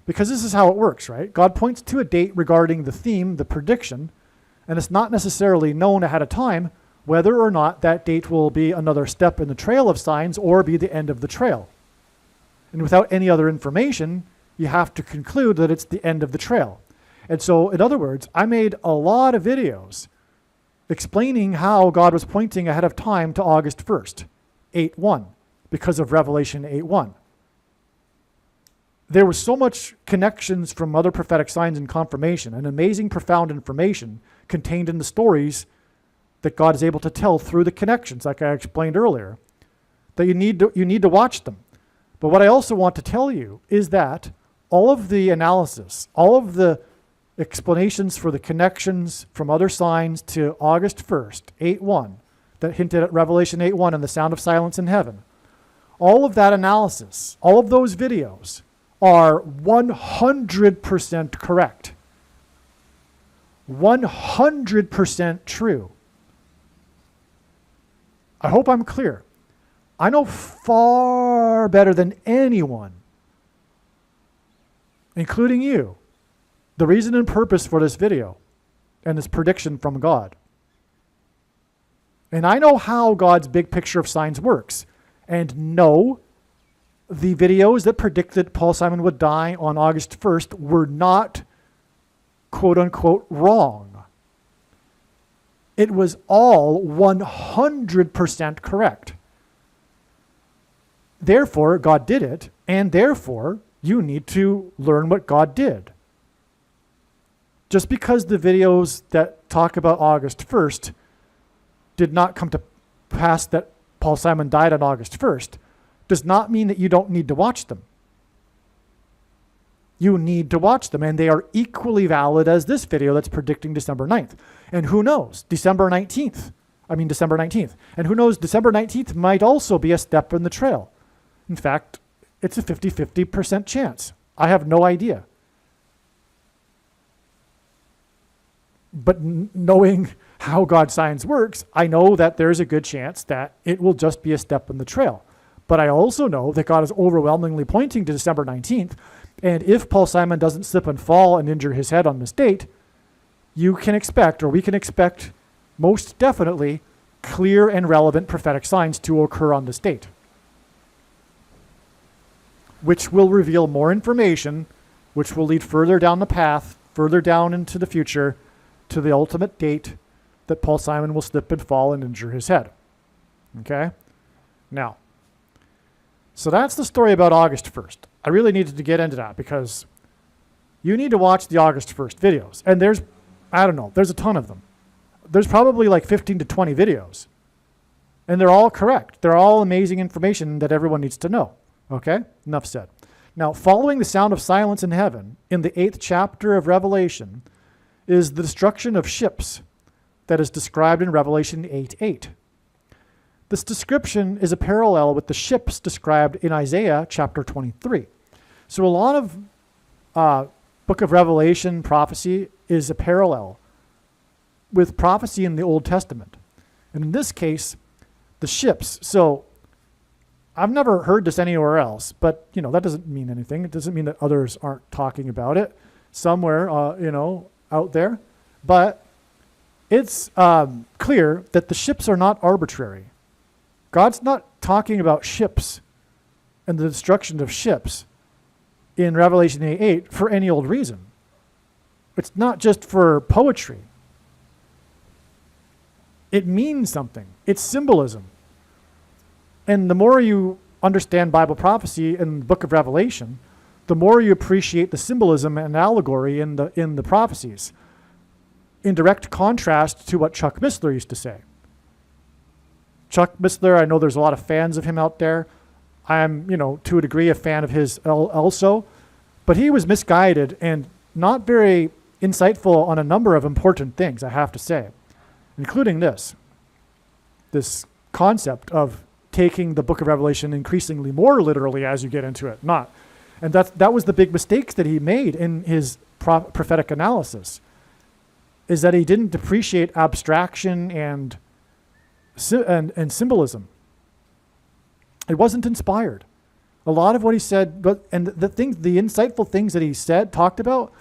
A: Because this is how it works, right? God points to a date regarding the theme, the prediction, and it's not necessarily known ahead of time whether or not that date will be another step in the trail of signs or be the end of the trail. And without any other information, you have to conclude that it's the end of the trail. And so, in other words, I made a lot of videos explaining how God was pointing ahead of time to August 1st, 8/1, because of Revelation 8/1. There was so much connections from other prophetic signs and confirmation and amazing profound information contained in the stories that God is able to tell through the connections, like I explained earlier, that you need to watch them. But what I also want to tell you is that all of the analysis, all of the explanations for the connections from other signs to August 1st, 8/1, that hinted at Revelation 8/1 and the sound of silence in heaven, all of that analysis, all of those videos are 100% correct. 100% true. I hope I'm clear. I know far better than anyone, including you, the reason and purpose for this video and this prediction from God. And I know how God's big picture of signs works. And no, the videos that predicted Paul Simon would die on August 1st were not, quote unquote, wrong. It was all 100% correct. Therefore, God did it, and therefore, you need to learn what God did. Just because the videos that talk about August 1st did not come to pass that Paul Simon died on August 1st does not mean that you don't need to watch them. You need to watch them, and they are equally valid as this video that's predicting December 9th. And who knows, December 19th. And who knows, December 19th might also be a step in the trail. In fact, it's a 50-50% chance. I have no idea. But knowing how God's science works, I know that there's a good chance that it will just be a step in the trail. But I also know that God is overwhelmingly pointing to December 19th. And if Paul Simon doesn't slip and fall and injure his head on this date, you can expect, or we can expect, most definitely, clear and relevant prophetic signs to occur on this date, which will reveal more information, which will lead further down the path, further down into the future, to the ultimate date that Paul Simon will slip and fall and injure his head. Okay? Now, so that's the story about August 1st. I really needed to get into that because you need to watch the August 1st videos. And there's a ton of them. There's probably like 15 to 20 videos. And they're all correct. They're all amazing information that everyone needs to know. Okay? Enough said. Now, following the sound of silence in heaven, in the 8th chapter of Revelation, is the destruction of ships that is described in Revelation 8:8. This description is a parallel with the ships described in Isaiah chapter 23. So a lot of book of Revelation prophecy is a parallel with prophecy in the Old Testament. And in this case, the ships. So I've never heard this anywhere else, but that doesn't mean anything. It doesn't mean that others aren't talking about it somewhere, out there. But it's clear that the ships are not arbitrary. God's not talking about ships and the destruction of ships in Revelation 8:8 for any old reason. It's not just for poetry. It means something. It's symbolism. And the more you understand Bible prophecy in the book of Revelation, the more you appreciate the symbolism and allegory in the prophecies, in direct contrast to what Chuck Missler used to say. Chuck Missler, I know there's a lot of fans of him out there. I'm, to a degree, a fan of his also. But he was misguided and not very insightful on a number of important things, I have to say, including this concept of taking the book of Revelation increasingly more literally as you get into it. And that was the big mistakes that he made in his prophetic analysis, is that he didn't appreciate abstraction and symbolism. It wasn't inspired. A lot of what he said, the insightful things that he talked about,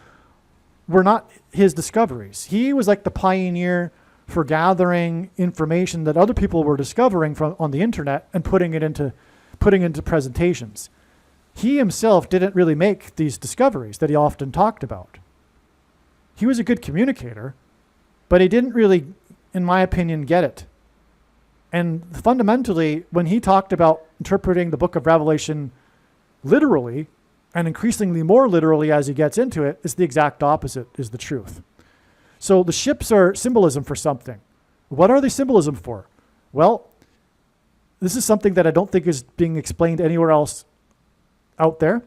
A: were not his discoveries. He was like the pioneer for gathering information that other people were discovering on the internet and putting into presentations. He himself didn't really make these discoveries that he often talked about. He was a good communicator, but he didn't really, in my opinion, get it. And fundamentally, when he talked about interpreting the book of Revelation literally, and increasingly more literally as he gets into it, is the exact opposite, is the truth. So the ships are symbolism for something. What are they symbolism for? Well, this is something that I don't think is being explained anywhere else out there,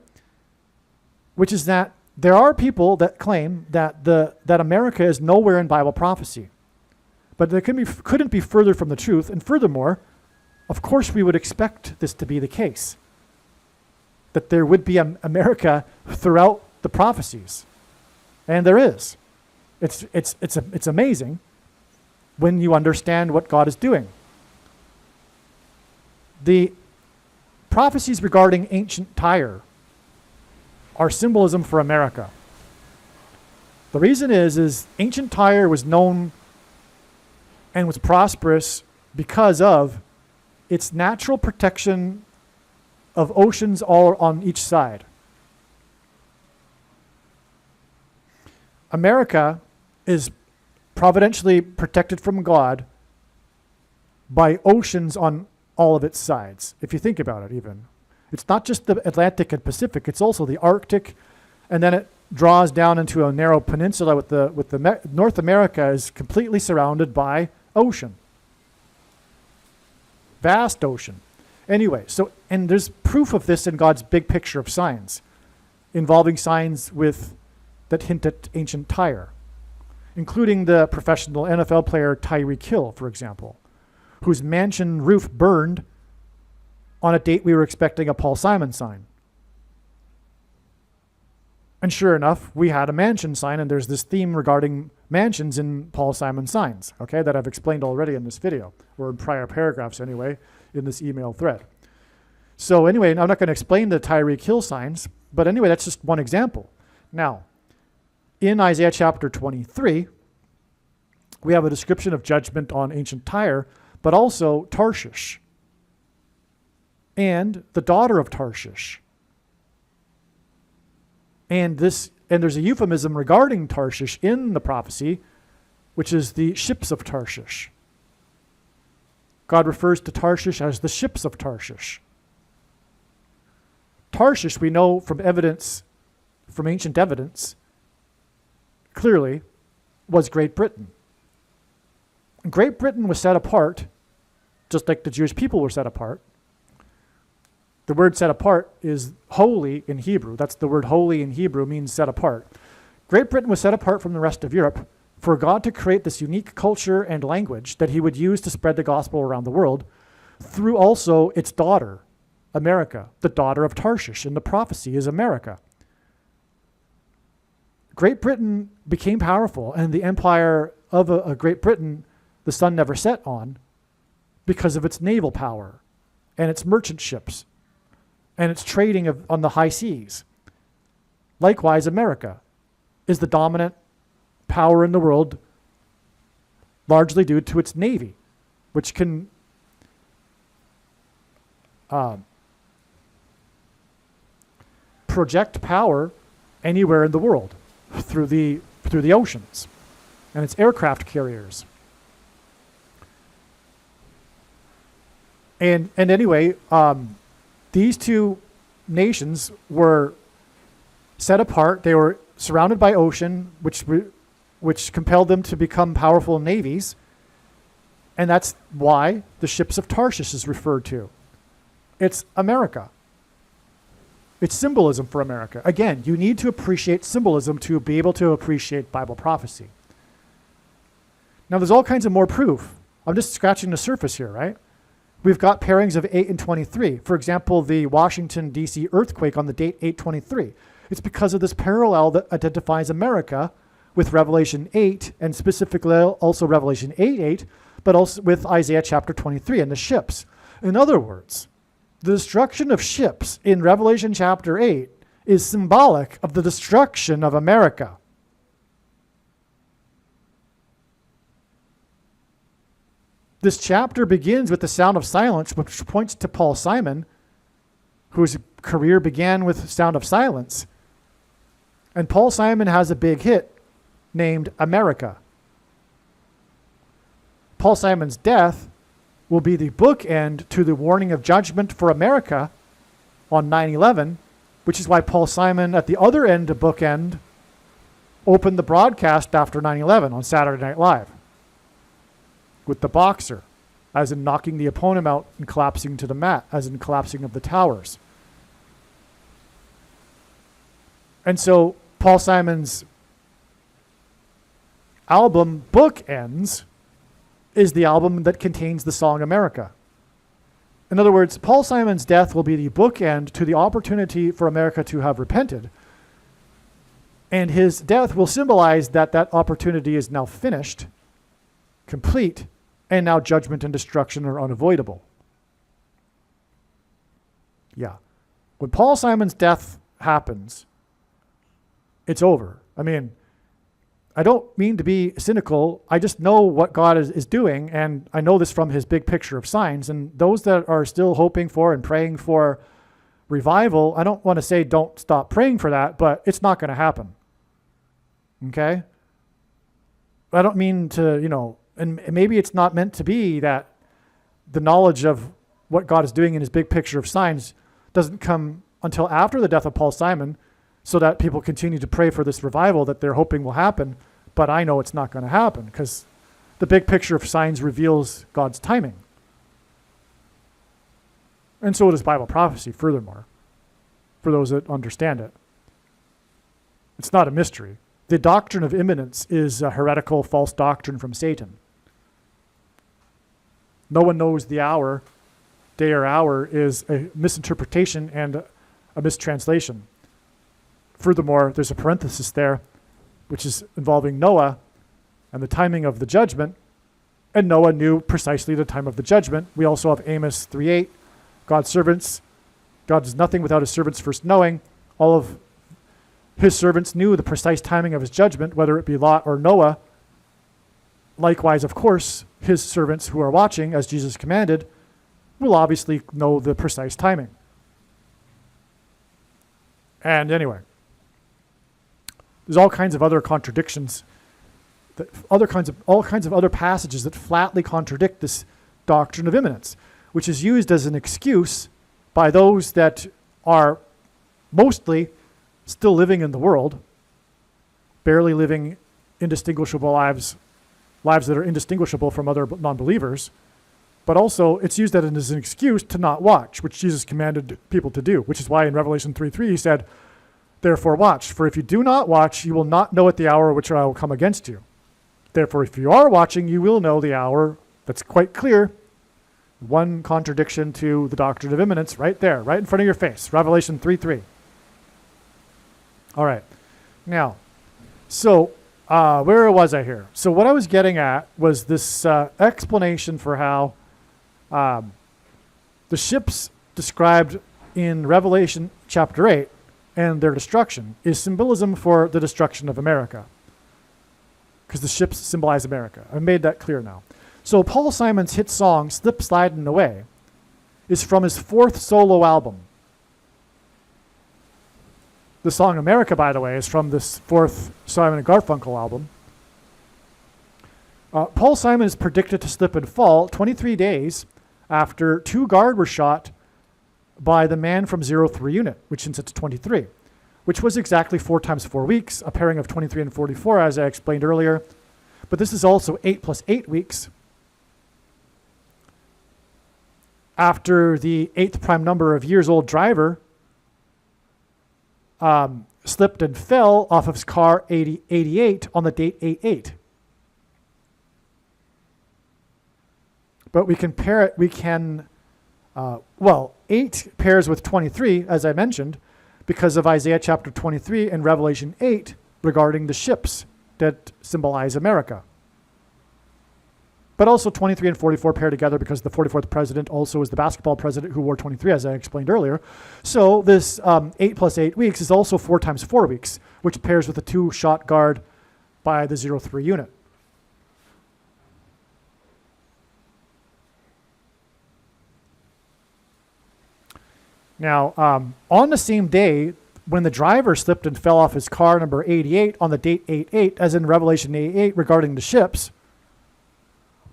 A: which is that there are people that claim that America is nowhere in Bible prophecy. But they couldn't be further from the truth. And furthermore, of course we would expect this to be the case, that there would be America throughout the prophecies. And there is. It's amazing when you understand what God is doing. The prophecies regarding ancient Tyre are symbolism for America. The reason is ancient Tyre was known and was prosperous because of its natural protection of oceans all on each side. America is providentially protected from God by oceans on all of its sides, if you think about it even. It's not just the Atlantic and Pacific, it's also the Arctic, and then it draws down into a narrow peninsula with the North America is completely surrounded by ocean. Vast ocean. Anyway, and there's proof of this in God's big picture of signs, involving signs that hint at ancient Tyre, including the professional NFL player Tyreek Hill, for example, whose mansion roof burned on a date we were expecting a Paul Simon sign. And sure enough, we had a mansion sign, and there's this theme regarding mansions in Paul Simon signs, okay, that I've explained already in this video, or in prior paragraphs anyway, in this email thread. So anyway, I'm not going to explain the Tyreek Hill signs, but anyway, that's just one example. Now, in Isaiah chapter 23, we have a description of judgment on ancient Tyre, but also Tarshish and the daughter of Tarshish. And there's a euphemism regarding Tarshish in the prophecy, which is the ships of Tarshish. God refers to Tarshish as the ships of Tarshish. Tarshish, we know from ancient evidence, clearly was Great Britain. Great Britain was set apart, just like the Jewish people were set apart. The word set apart is holy in Hebrew. That's the word holy in Hebrew, means set apart. Great Britain was set apart from the rest of Europe for God to create this unique culture and language that he would use to spread the gospel around the world through also its daughter, America. The daughter of Tarshish in the prophecy is America. Great Britain became powerful, and the empire of a Great Britain the sun never set on because of its naval power and its merchant ships and its trading on the high seas. Likewise, America is the dominant power in the world, largely due to its navy, which can project power anywhere in the world through the through the oceans, and its aircraft carriers. And anyway, these two nations were set apart. They were surrounded by ocean, which compelled them to become powerful navies. And that's why the ships of Tarshish is referred to. It's America. It's symbolism for America. Again, you need to appreciate symbolism to be able to appreciate Bible prophecy. Now, there's all kinds of more proof. I'm just scratching the surface here, right? We've got pairings of 8 and 23. For example, the Washington, D.C. earthquake on the date 8/23. It's because of this parallel that identifies America with Revelation 8, and specifically also Revelation 8:8, but also with Isaiah chapter 23 and the ships. In other words, the destruction of ships in Revelation chapter 8 is symbolic of the destruction of America. This chapter begins with the sound of silence, which points to Paul Simon, whose career began with Sound of Silence. And Paul Simon has a big hit named America. Paul Simon's death will be the bookend to the warning of judgment for America on 9/11, which is why Paul Simon, at the other end of bookend, opened the broadcast after 9/11 on Saturday Night Live with the boxer, as in knocking the opponent out and collapsing to the mat, as in collapsing of the towers. And so Paul Simon's album Bookends is the album that contains the song America. In other words, Paul Simon's death will be the bookend to the opportunity for America to have repented. And his death will symbolize that that opportunity is now finished, complete, and now judgment and destruction are unavoidable. Yeah. When Paul Simon's death happens, it's over. I mean, I don't mean to be cynical. I just know what God is doing, and I know this from his big picture of signs. And those that are still hoping for and praying for revival, I don't want to say don't stop praying for that, but it's not going to happen. Okay? I don't mean to, and maybe it's not meant to be that the knowledge of what God is doing in his big picture of signs doesn't come until after the death of Paul Simon, so that people continue to pray for this revival that they're hoping will happen. But I know it's not going to happen because the big picture of signs reveals God's timing. And so does Bible prophecy, furthermore, for those that understand it. It's not a mystery. The doctrine of imminence is a heretical false doctrine from Satan. No one knows the hour. Day or hour is a misinterpretation and a mistranslation. Furthermore, there's a parenthesis there, which is involving Noah and the timing of the judgment. And Noah knew precisely the time of the judgment. We also have Amos 3:8, God's servants. God does nothing without his servants first knowing. All of his servants knew the precise timing of his judgment, whether it be Lot or Noah. Likewise, of course, his servants who are watching, as Jesus commanded, will obviously know the precise timing. And anyway, there's all kinds of other contradictions, all kinds of other passages that flatly contradict this doctrine of imminence, which is used as an excuse by those that are mostly still living in the world, barely living indistinguishable lives that are indistinguishable from other non-believers, but also it's used as an excuse to not watch, which Jesus commanded people to do, which is why in Revelation 3:3 he said, "Therefore watch, for if you do not watch, you will not know at the hour which I will come against you. Therefore, if you are watching, you will know the hour." That's quite clear. One contradiction to the doctrine of imminence right there, right in front of your face. Revelation 3:3. All right. Now, so where was I here? So what I was getting at was this explanation for how the ships described in Revelation chapter 8 and their destruction is symbolism for the destruction of America, because the ships symbolize America. I've made that clear now. So Paul Simon's hit song, Slip Slidin' Away, is from his 4th solo album. The song America, by the way, is from this fourth Simon and Garfunkel album. Paul Simon is predicted to slip and fall 23 days after 2 guard were shot by the man from 03 unit, which is at 23, which was exactly 4 times 4 weeks, a pairing of 23 and 44, as I explained earlier. But this is also 8 plus 8 weeks. After the 8th prime number of years old driver slipped and fell off of his car 88 on the date 8-8. But we can pair it, 8 pairs with 23, as I mentioned, because of Isaiah chapter 23 and Revelation 8 regarding the ships that symbolize America. But also 23 and 44 pair together because the 44th president also is the basketball president who wore 23, as I explained earlier. So this 8 plus 8 weeks is also 4 times 4 weeks, which pairs with the 2 shot guard by the 03 unit. Now, on the same day, when the driver slipped and fell off his car number 88 on the date 8-8, as in Revelation 8-8 regarding the ships,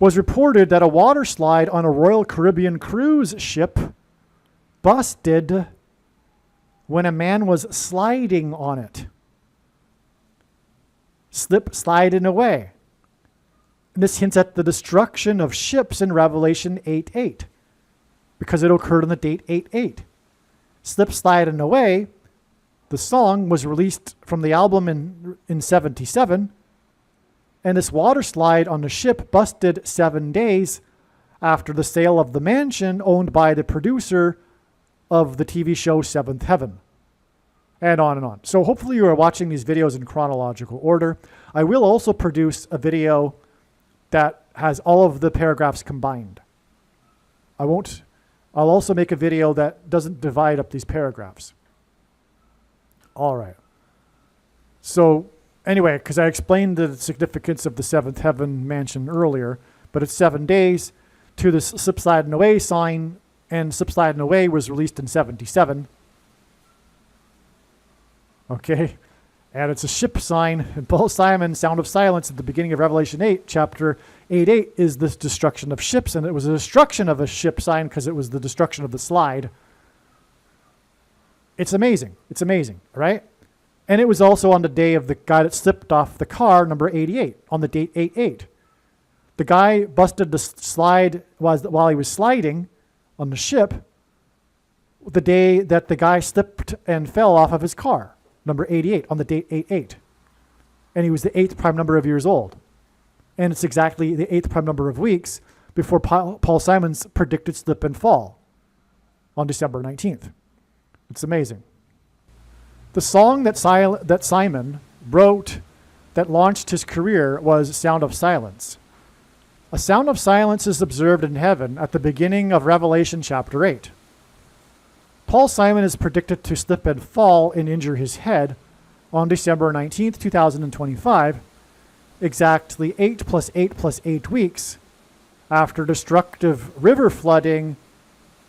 A: was reported that a water slide on a Royal Caribbean cruise ship busted when a man was sliding on it. Sliding away. And this hints at the destruction of ships in Revelation 8-8, because it occurred on the date 8-8. Sliding Away, the song was released from the album in 77, and this water slide on the ship busted 7 days after the sale of the mansion owned by the producer of the TV show Seventh Heaven, and on and on. So hopefully you are watching these videos in chronological order. I will also produce a video that has all of the paragraphs combined. I'll also make a video that doesn't divide up these paragraphs. All right. So anyway, because I explained the significance of the Seventh Heaven mansion earlier, but it's 7 days to the sliding away sign, and sliding away was released in 77. Okay. And it's a ship sign. And Paul Simon, Sound of Silence, at the beginning of Revelation 8, chapter 8:8, is this destruction of ships. And it was a destruction of a ship sign because it was the destruction of the slide. It's amazing. It's amazing, right? And it was also on the day of the guy that slipped off the car, number 88, on the date 8-8. The guy busted the slide while he was sliding on the ship the day that the guy slipped and fell off of his car, number 88, on the date 8-8. And he was the 8th prime number of years old. And it's exactly the 8th prime number of weeks before Paul Simon's predicted slip and fall on December 19th. It's amazing. The song that Simon wrote that launched his career was Sound of Silence. A sound of silence is observed in heaven at the beginning of Revelation chapter 8. Paul Simon is predicted to slip and fall and injure his head on December 19th, 2025, exactly 8 plus 8 plus 8 weeks after destructive river flooding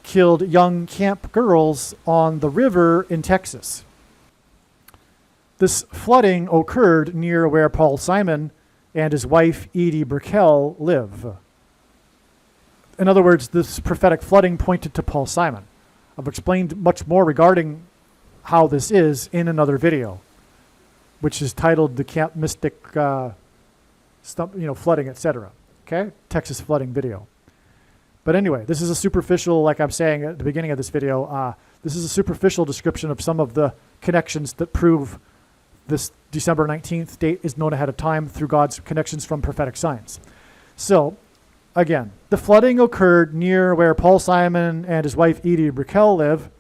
A: killed young camp girls on the river in Texas. This flooding occurred near where Paul Simon and his wife Edie Brickell live. In other words, this prophetic flooding pointed to Paul Simon. I've explained much more regarding how this is in another video, which is titled "The Camp Mystic Flooding, etc." Okay, Texas flooding video. But anyway, this is a superficial, like I'm saying at the beginning of this video, this is a superficial description of some of the connections that prove this December 19th date is known ahead of time through God's connections from prophetic signs. So, again, the flooding occurred near where Paul Simon and his wife Edie Brickell live.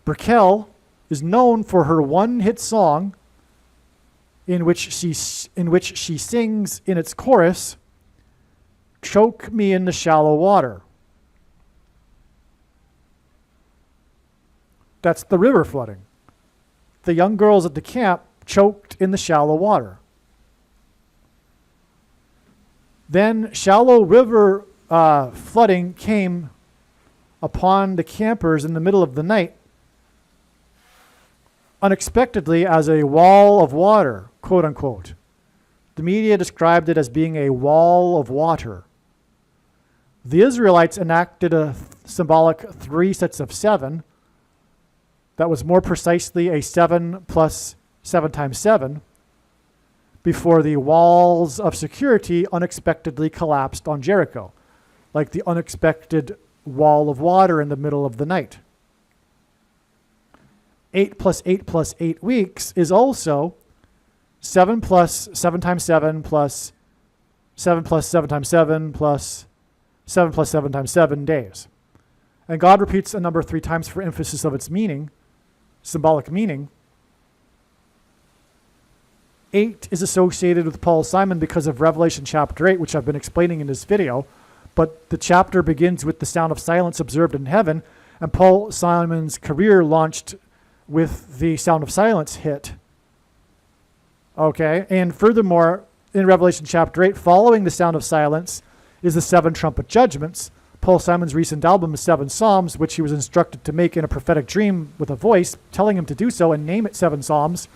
A: Brickell is known for her one-hit song in which she sings in its chorus, "Choke me in the shallow water." That's the river flooding. The young girls at the camp choked in the shallow water. Then shallow river flooding came upon the campers in the middle of the night unexpectedly as a wall of water, quote unquote. The media described it as being a wall of water. The Israelites enacted a symbolic 3 sets of 7 that was more precisely a 7 plus 7 times 7 before the walls of security unexpectedly collapsed on Jericho, like the unexpected wall of water in the middle of the night. 8 plus 8 plus 8 weeks is also 7 plus 7 times 7 plus 7 plus 7 times 7 plus 7 plus 7 times 7 days. And God repeats a number 3 times for emphasis of its meaning, symbolic meaning. 8 is associated with Paul Simon because of Revelation chapter 8, which I've been explaining in this video. But the chapter begins with the sound of silence observed in heaven, and Paul Simon's career launched with the sound of silence hit. Okay, and furthermore, in Revelation chapter 8, following the sound of silence is the 7 trumpet judgments. Paul Simon's recent album is 7 Psalms, which he was instructed to make in a prophetic dream with a voice telling him to do so and name it 7 Psalms,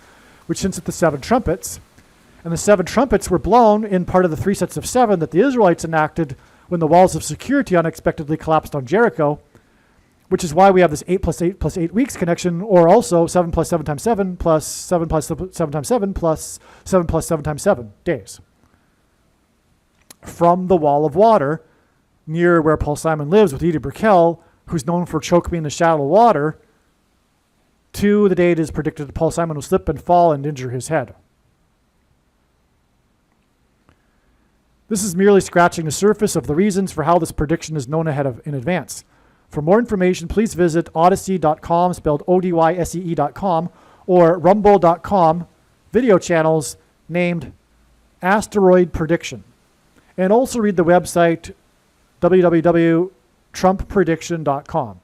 A: which hints at the 7 trumpets. And the 7 trumpets were blown in part of the 3 sets of 7 that the Israelites enacted when the walls of security unexpectedly collapsed on Jericho, which is why we have this 8 plus 8 plus 8 weeks connection, or also 7 plus 7 times 7 plus 7 plus 7 times 7 plus 7 plus 7 times 7 days. From the wall of water, near where Paul Simon lives with Edie Brickell, who's known for choke me in the shallow water, to the day it is predicted that Paul Simon will slip and fall and injure his head. This is merely scratching the surface of the reasons for how this prediction is known in advance. For more information, please visit odyssey.com, spelled ODYSEE.com, or rumble.com video channels named Asteroid Prediction. And also read the website www.trumpprediction.com.